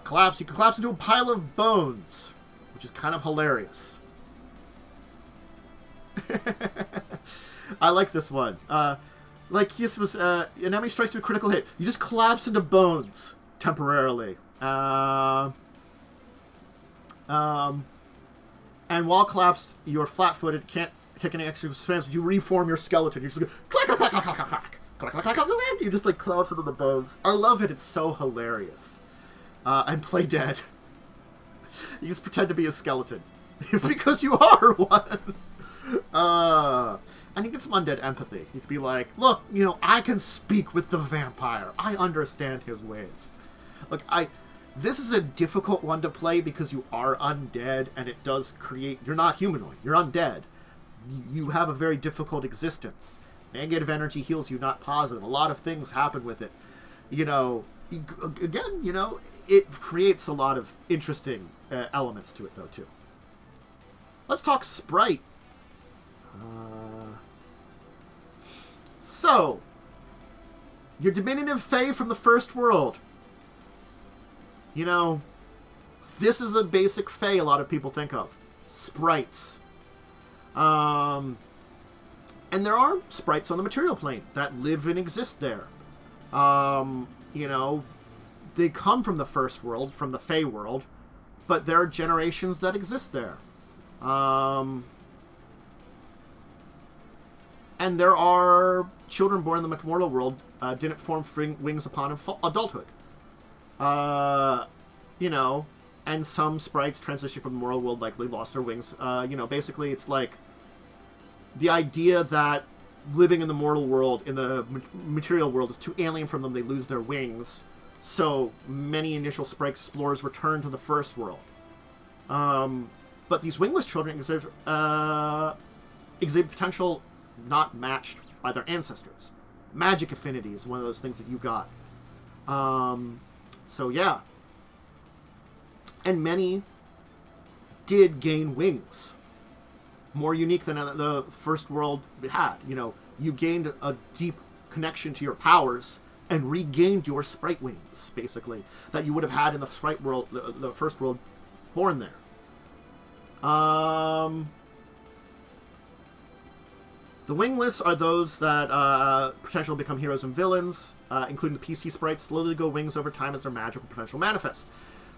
Collapse. You can collapse into a pile of bones, which is kind of hilarious. I like this one. Like, this was, an enemy strikes you with a critical hit. You just collapse into bones temporarily. And while collapsed, you're flat-footed, can't take any extra spams. You reform your skeleton. You're just like, clack, clack, clack, clack, clack, clack, clack, clack, clack, clack. You just, like, collapse into the bones. I love it. It's so hilarious. And play dead. You just pretend to be a skeleton. Because you are one. And you get some undead empathy. You could be like, look, you know, I can speak with the vampire. I understand his ways. Look, this is a difficult one to play because you are undead, and it does create... You're not humanoid. You're undead. You have a very difficult existence. Negative energy heals you, not positive. A lot of things happen with it. You know, again, you know, it creates a lot of interesting elements to it, though, too. Let's talk Sprite. So, your diminutive fae from the first world. You know, this is the basic fae a lot of people think of. Sprites. And there are sprites on the material plane that live and exist there. You know, they come from the first world, from the fae world, but there are generations that exist there. And there are children born in the mortal world didn't form wings upon adulthood. You know, and some sprites transition from the mortal world likely lost their wings. You know, basically it's like the idea that living in the mortal world, in the material world, is too alien from them, they lose their wings. So many initial sprite explorers return to the first world. But these wingless children exhibit potential not matched by their ancestors. Magic affinity is one of those things that you got. So yeah. And many did gain wings. More unique than the first world had. You know, you gained a deep connection to your powers and regained your sprite wings, basically, that you would have had in the sprite world, the first world, born there. The wingless are those that potentially become heroes and villains, including the PC sprites, slowly grow wings over time as their magical potential manifests.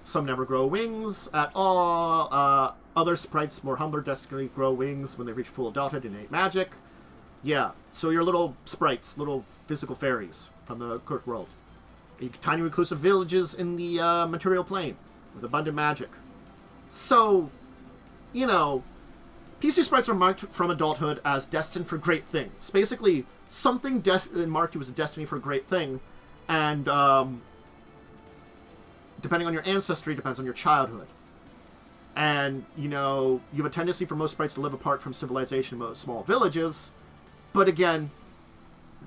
Some never grow wings at all. Other sprites, more humbler, desperately grow wings when they reach full adulthood in innate magic. Yeah, so your little sprites, little physical fairies from the Kirk world. Tiny reclusive villages in the material plane with abundant magic. So, you know, PC sprites are marked from adulthood as destined for great things. Basically, something marked you as a destiny for a great thing, and depending on your ancestry, depends on your childhood. And, you know, you have a tendency for most sprites to live apart from civilization in most small villages, but again,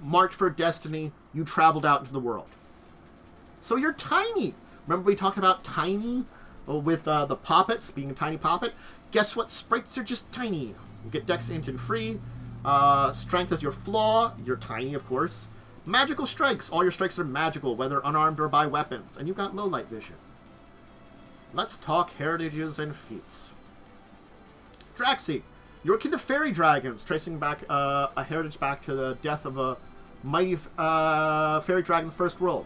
marked for destiny, you traveled out into the world. So you're tiny. Remember we talked about tiny with the Poppets being a tiny Poppet? Guess what? Sprites are just tiny. You get Dex, Int, and Free. Strength is your flaw. You're tiny, of course. Magical strikes. All your strikes are magical, whether unarmed or by weapons. And you've got low light vision. Let's talk heritages and feats. Draxi. You're akin to fairy dragons, tracing back a heritage back to the death of a mighty fairy dragon in the first world.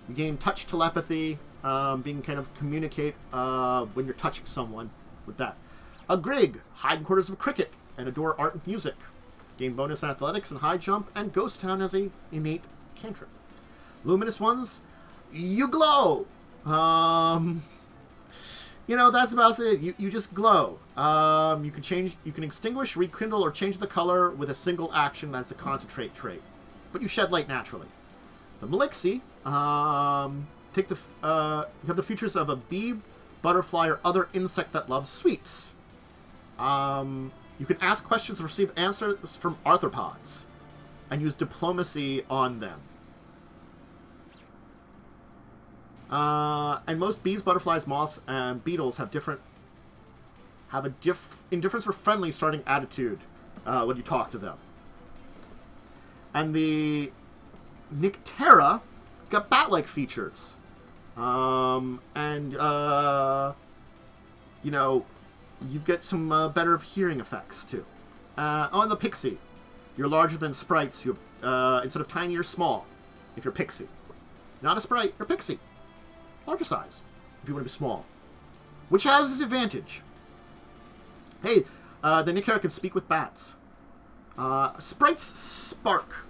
You gain touch telepathy, being kind of communicate when you're touching someone with that. A Grig, hide in quarters of a cricket, and adore art and music. Gain bonus in athletics and high jump, and Ghost Town has a innate cantrip. Luminous ones, you glow. You know, that's about it. You just glow. You can extinguish, rekindle, or change the color with a single action. That's a concentrate trait. But you shed light naturally. The Melixi, you have the features of a bee, butterfly, or other insect that loves sweets. You can ask questions and receive answers from arthropods, and use diplomacy on them. And most bees, butterflies, moths, and beetles have indifference for friendly starting attitude when you talk to them. And the Nyctera got bat-like features. You know, you get some better hearing effects, too. And the Pixie. You're larger than sprites. You have, instead of tiny, you're small. If you're pixie. Not a sprite, you're pixie. Larger size, if you want to be small. Which has this advantage. Hey, the Nickera can speak with bats. Sprites spark.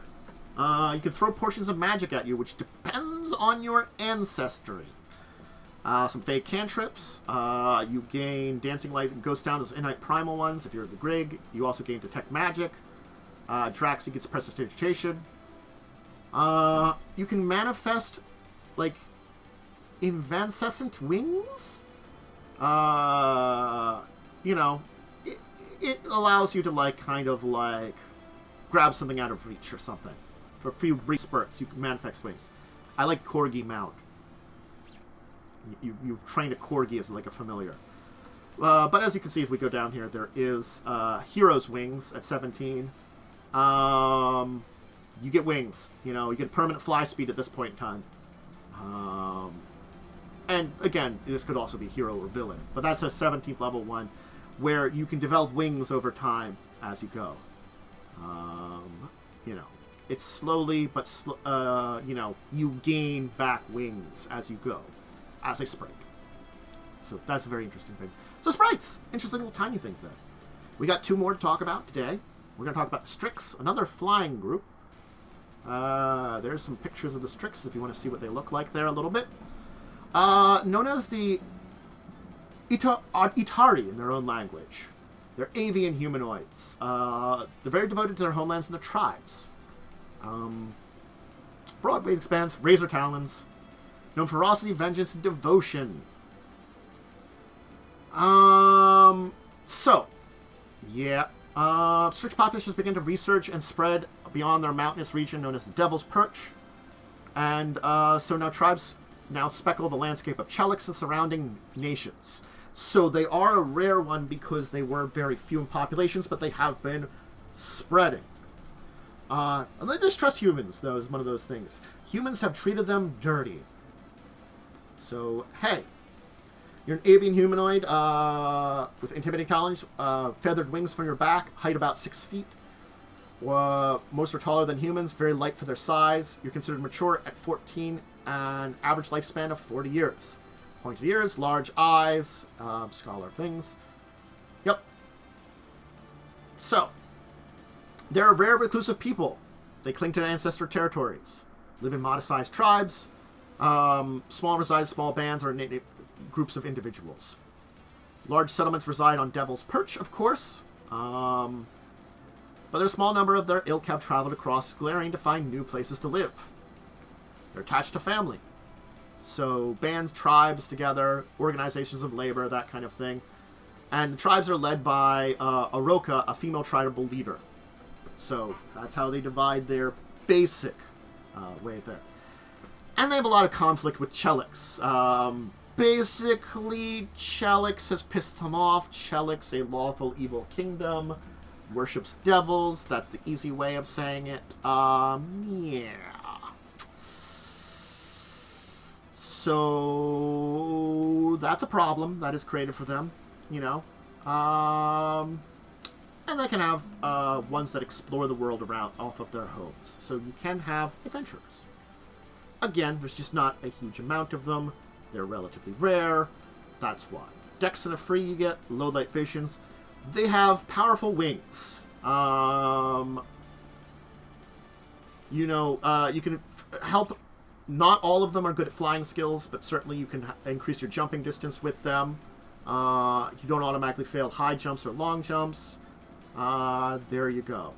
You can throw portions of magic at you, which depends on your ancestry. Some fake cantrips. You gain Dancing Light Ghost Town as innate primal ones if you're the Grig. You also gain Detect Magic. Draxi gets Prestidigitation. You can manifest, like, Invanescent Wings. You know, it allows you to, like, kind of, like, grab something out of reach or something. For a few brief spurts, you can manifest wings. I like Corgi Mount. You've trained a Corgi as, like, a familiar. But as you can see, if we go down here, there is Hero's Wings at 17. You get wings. You know, you get permanent fly speed at this point in time. And, again, this could also be hero or villain. But that's a 17th level one, where you can develop wings over time as you go. You know, it's slowly, but, you know, you gain back wings as you go, as a sprite. So that's a very interesting thing. So sprites! Interesting little tiny things there. We got 2 more to talk about today. We're going to talk about the Strix, another flying group. There's some pictures of the Strix if you want to see what they look like there a little bit. Known as the Itari in their own language. They're avian humanoids. They're very devoted to their homelands and their tribes. Broad wingspans, razor talons. Known for ferocity, vengeance, and devotion. So, yeah. Strix populations begin to resurge and spread beyond their mountainous region known as the Devil's Perch. And so now tribes now speckle the landscape of Chelix and surrounding nations. So they are a rare one because they were very few in populations, but they have been spreading. And they distrust humans, though, is one of those things. Humans have treated them dirty. So, hey. You're an avian humanoid with intimidating talons, feathered wings from your back, height about 6 feet. Most are taller than humans, very light for their size. You're considered mature at 14 and average lifespan of 40 years. Pointed ears, large eyes, scholar things. Yep. So, they're a rare reclusive people. They cling to their ancestor territories, live in modest-sized tribes, small reside small bands or groups of individuals. Large settlements reside on Devil's Perch, of course, but a small number of their ilk have traveled across Ghoran to find new places to live. They're attached to family. So bands, tribes together, organizations of labor, that kind of thing. And the tribes are led by Aroka, a female tribal leader. So that's how they divide their basic ways there. And they have a lot of conflict with Chelix. Basically, Chelix has pissed them off. Chelix, a lawful evil kingdom, worships devils. That's the easy way of saying it. Yeah. So that's a problem that is created for them, you know. And they can have ones that explore the world around off of their homes. So you can have adventurers. Again, there's just not a huge amount of them. They're relatively rare. That's why. Dex and a free you get, low light visions. They have powerful wings. You know, you can help. Not all of them are good at flying skills, but certainly you can increase your jumping distance with them. You don't automatically fail high jumps or long jumps. There you go.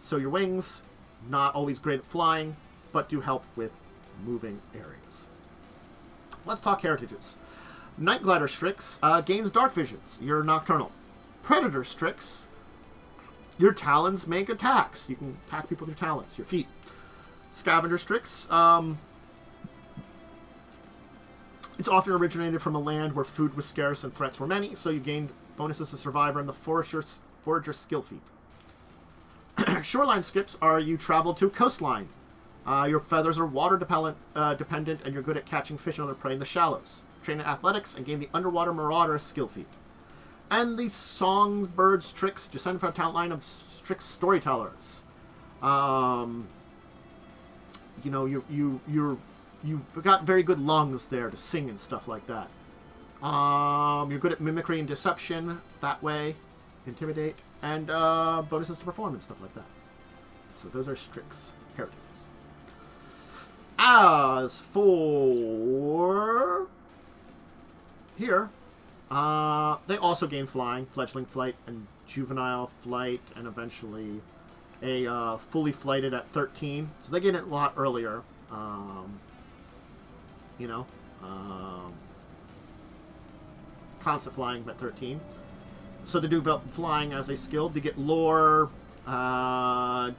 So your wings, not always great at flying, but do help with moving areas. Let's talk heritages. Night Glider Strix gains dark visions. You're nocturnal. Predator Strix, your talons make attacks. You can attack people with your talons, your feet. Scavenger Strix, it's often originated from a land where food was scarce and threats were many, so you gained bonuses as Survivor and the Forager skill feat. Shoreline skips are you travel to coastline. Your feathers are water dependent, and you're good at catching fish and other prey in the shallows. Train in athletics and gain the Underwater Marauder skill feat. And the songbird Strix descend from a talent line of Strix storytellers. You know, you've got very good lungs there to sing and stuff like that. You're good at mimicry and deception that way, intimidate, and bonuses to performance, stuff like that. So those are Strix heritages. As for here, they also gain flying, fledgling flight, and juvenile flight, and eventually a fully flighted at 13. So they get it a lot earlier. Constant flying at 13. So they do flying as a skill. They get lore,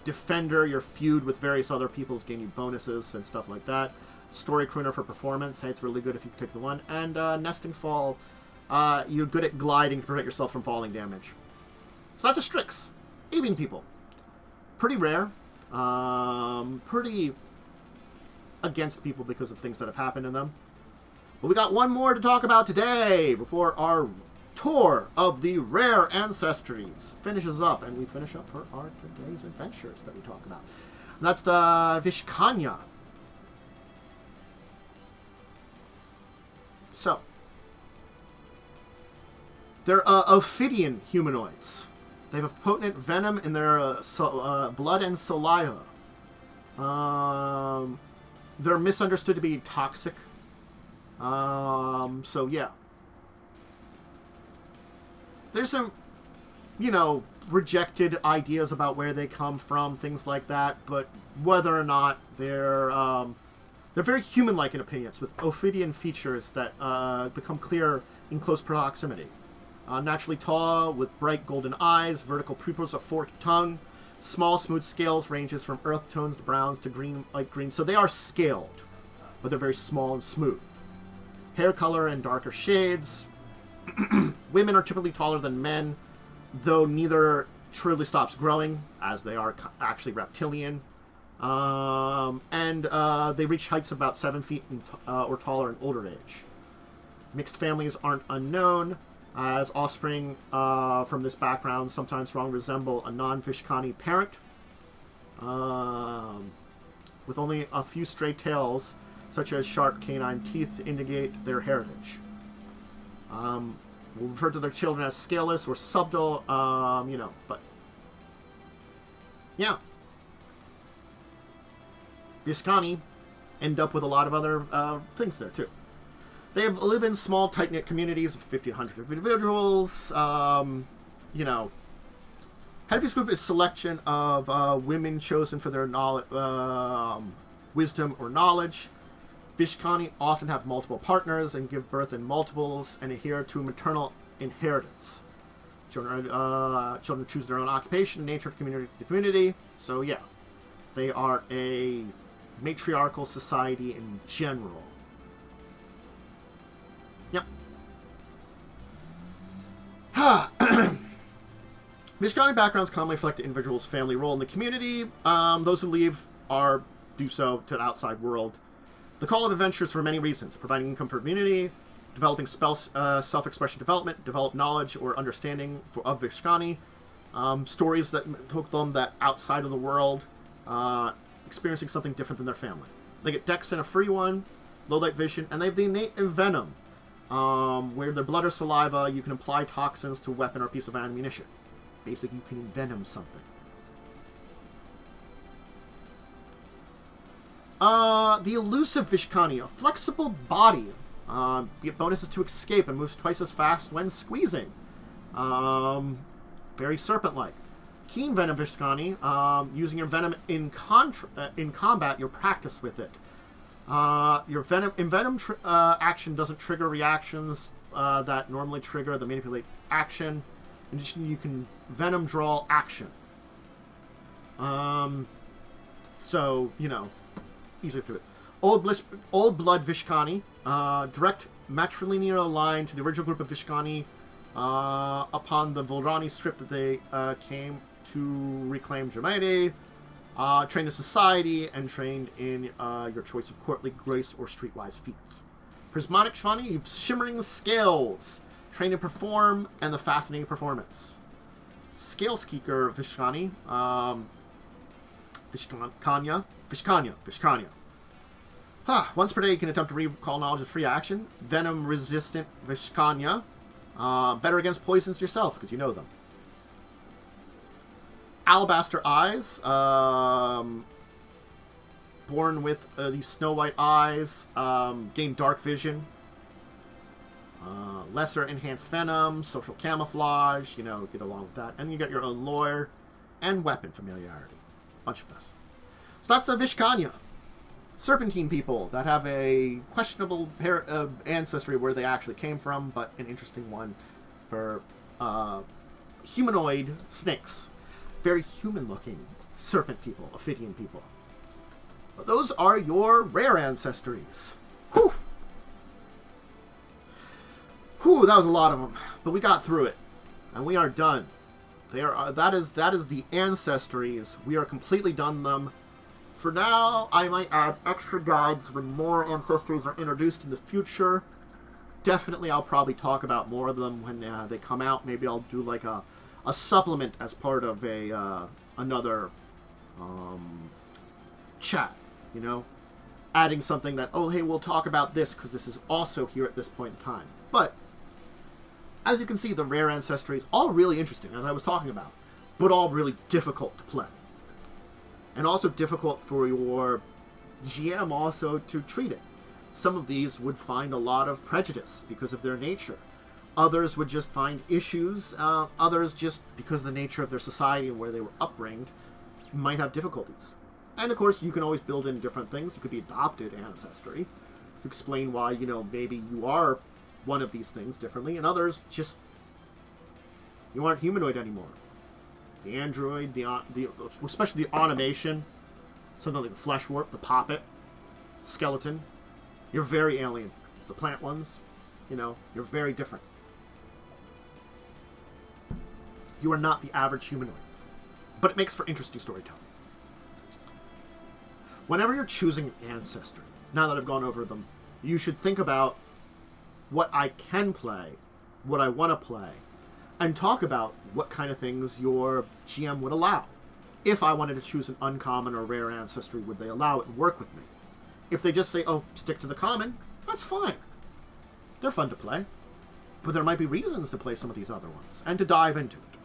defender, your feud with various other peoples gain you bonuses and stuff like that. Story crooner for performance. Hey, it's really good if you take the one. And nesting fall, you're good at gliding to prevent yourself from falling damage. So that's a Strix. Evening people. Pretty rare. Pretty against people because of things that have happened in them. But we got one more to talk about today before our tour of the rare Ancestries finishes up, and we finish up for our today's adventures that we talk about. And that's the Vishkanya. So, they're Ophidian humanoids. They have a potent venom in their blood and saliva. They're misunderstood to be toxic. So yeah. There's some, rejected ideas about where they come from, things like that, but whether or not they're very human-like in appearance, with Ophidian features that become clear in close proximity. Naturally tall, with bright golden eyes, vertical pupils, a forked tongue, small smooth scales, ranges from earth tones to browns to green, light green. So they are scaled, but they're very small and smooth. Hair color in darker shades. Women are typically taller than men, though neither truly stops growing, as they are actually reptilian. And they reach heights of about 7 feet or taller in older age. Mixed families aren't unknown, as offspring from this background sometimes strongly resemble a non-Vishkanya parent, with only a few stray tails, such as sharp canine teeth, to indicate their heritage. We'll refer to their children as scaleless or subtle, but yeah. Vishkanya end up with a lot of other things there, too. They live in small, tight-knit communities of 50 to 100 individuals. Head of this group is selection of women chosen for their knowledge, wisdom or knowledge. Vishkanya often have multiple partners and give birth in multiples and adhere to maternal inheritance. Children choose their own occupation, nature of community to community. So, yeah, they are a matriarchal society in general. Yep. Vishkanya backgrounds commonly reflect the individual's family role in the community. Those who leave do so to the outside world. The call of adventures for many reasons: providing income for community, developing self-expression development, develop knowledge or understanding of Vishkanya, stories that took them that outside of the world, experiencing something different than their family. They get dex and a free one, low light vision, and they have the innate venom, where their blood or saliva, you can apply toxins to a weapon or piece of ammunition. Basically, you can envenom something. The elusive Vishkanya, a flexible body. Get bonuses to escape and moves twice as fast when squeezing. Very serpent-like. Keen venom Vishkanya. Using your venom in combat, you're practiced with it. Your venom action doesn't trigger reactions that normally trigger the manipulate action. In addition, you can venom draw action. So, easier to do it. Old blood Vishkanya, direct matrilineal line to the original group of Vishkanya upon the Volrani strip that they came to reclaim Germany, trained in society, and trained in your choice of courtly grace or streetwise feats. Prismatic Vishkanya, you've shimmering scales, Train and Perform, and the Fascinating Performance. Scale Seeker Vishkanya. Vishkanya. Once per day, you can attempt to recall knowledge of free action. Venom-resistant Vishkanya. Better against poisons yourself, because you know them. Alabaster Eyes. Born with these snow white eyes. Gain dark vision. Lesser enhanced venom. Social camouflage. You know, get along with that. And you get your own lore. And weapon familiarity. Bunch of this. So that's the Vishkanya. Serpentine people that have a questionable ancestry where they actually came from, but an interesting one for humanoid snakes. Very human-looking serpent people, Ophidian people. But those are your rare ancestries. Whew! Whew, that was a lot of them. But we got through it. And we are done. That is the ancestries. We are completely done them. For now, I might add extra guides when more ancestries are introduced in the future. Definitely, I'll probably talk about more of them when they come out. Maybe I'll do like a supplement as part of another chat, you know? Adding something that, oh, hey, we'll talk about this because this is also here at this point in time. But, as you can see, the rare ancestries, all really interesting, as I was talking about, but all really difficult to play. And also difficult for your GM also to treat it. Some of these would find a lot of prejudice because of their nature. Others would just find issues. Others, just because of the nature of their society and where they were upbringed, might have difficulties. And of course, you can always build in different things. You could be adopted ancestry to explain why, you know, maybe you are one of these things differently, and others just, you aren't humanoid anymore. The android, especially the automation, something like the Fleshwarp, the Poppet, skeleton, you're very alien. The plant ones, you know, you're very different. You are not the average humanoid. But it makes for interesting storytelling. Whenever you're choosing an ancestry, now that I've gone over them, you should think about what I can play, what I want to play, and talk about what kind of things your GM would allow. If I wanted to choose an uncommon or rare ancestry, would they allow it and work with me? If they just say, oh, stick to the common, that's fine. They're fun to play. But there might be reasons to play some of these other ones, and to dive into it.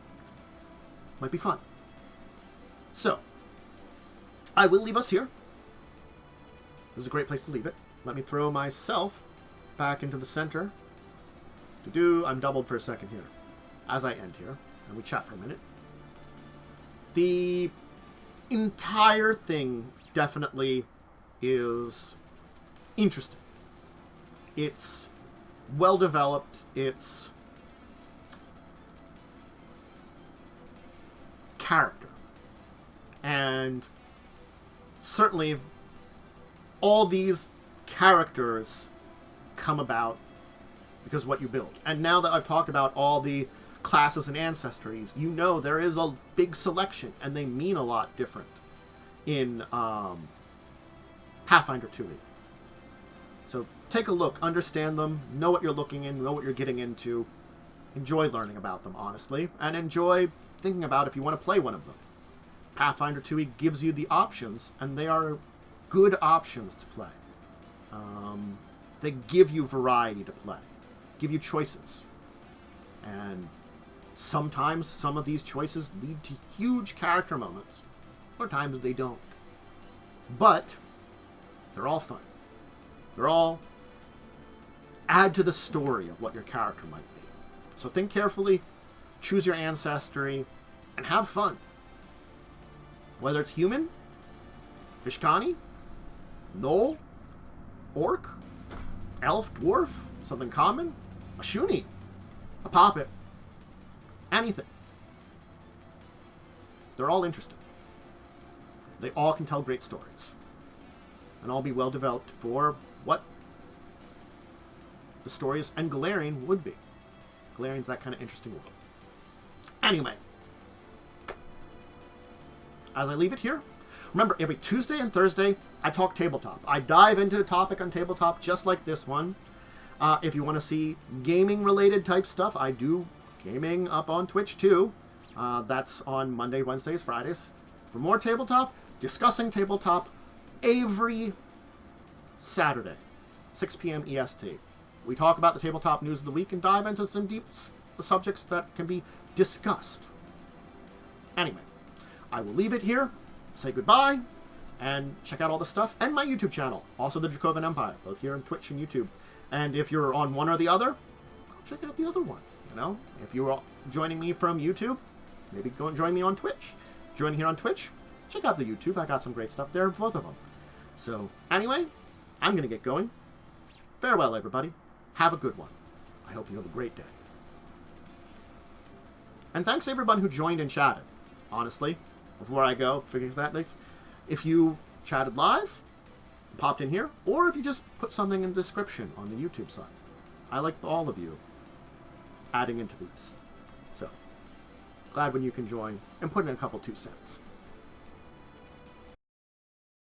Might be fun. So, I will leave us here. This is a great place to leave it. Let me throw myself back into the center. I'm doubled for a second here. As I end here, and we chat for a minute. The entire thing definitely is interesting. It's well developed. It's character. And certainly all these characters come about because of what you build. And now that I've talked about all the classes and ancestries, you know there is a big selection, and they mean a lot different in Pathfinder 2e. So take a look, understand them, know what you're looking in, know what you're getting into, enjoy learning about them, honestly, and enjoy thinking about if you want to play one of them. Pathfinder 2e gives you the options, and they are good options to play. They give you variety to play, give you choices, and sometimes some of these choices lead to huge character moments. Other times they don't. But they're all fun. They're all add to the story of what your character might be. So think carefully, choose your ancestry, and have fun. Whether it's human, Vishkanya, Gnoll, Orc, Elf, Dwarf, something common, a Shoony, a Poppet, anything. They're all interesting. They all can tell great stories. And all be well developed for what the stories and Golarian would be. Golarian's that kind of interesting world. Anyway, as I leave it here, remember, every Tuesday and Thursday, I talk tabletop. I dive into a topic on tabletop just like this one. If you want to see gaming-related type stuff, I do gaming up on Twitch, too. That's on Monday, Wednesdays, Fridays. For more tabletop, discussing tabletop every Saturday, 6 p.m. EST. We talk about the tabletop news of the week and dive into some deep subjects that can be discussed. Anyway, I will leave it here, say goodbye, and check out all the stuff, and my YouTube channel, also the Dracovin Empire, both here on Twitch and YouTube. And if you're on one or the other, go check out the other one, you know? If you're joining me from YouTube, maybe go and join me on Twitch. Joining here on Twitch, check out the YouTube. I got some great stuff there, both of them. So, anyway, I'm going to get going. Farewell, everybody. Have a good one. I hope you have a great day. And thanks to everyone who joined and chatted. Honestly, before I go, figures that next. If you chatted live, popped in here, or if you just put something in the description on the YouTube side. I like all of you adding into these. So, glad when you can join and put in a couple 2 cents.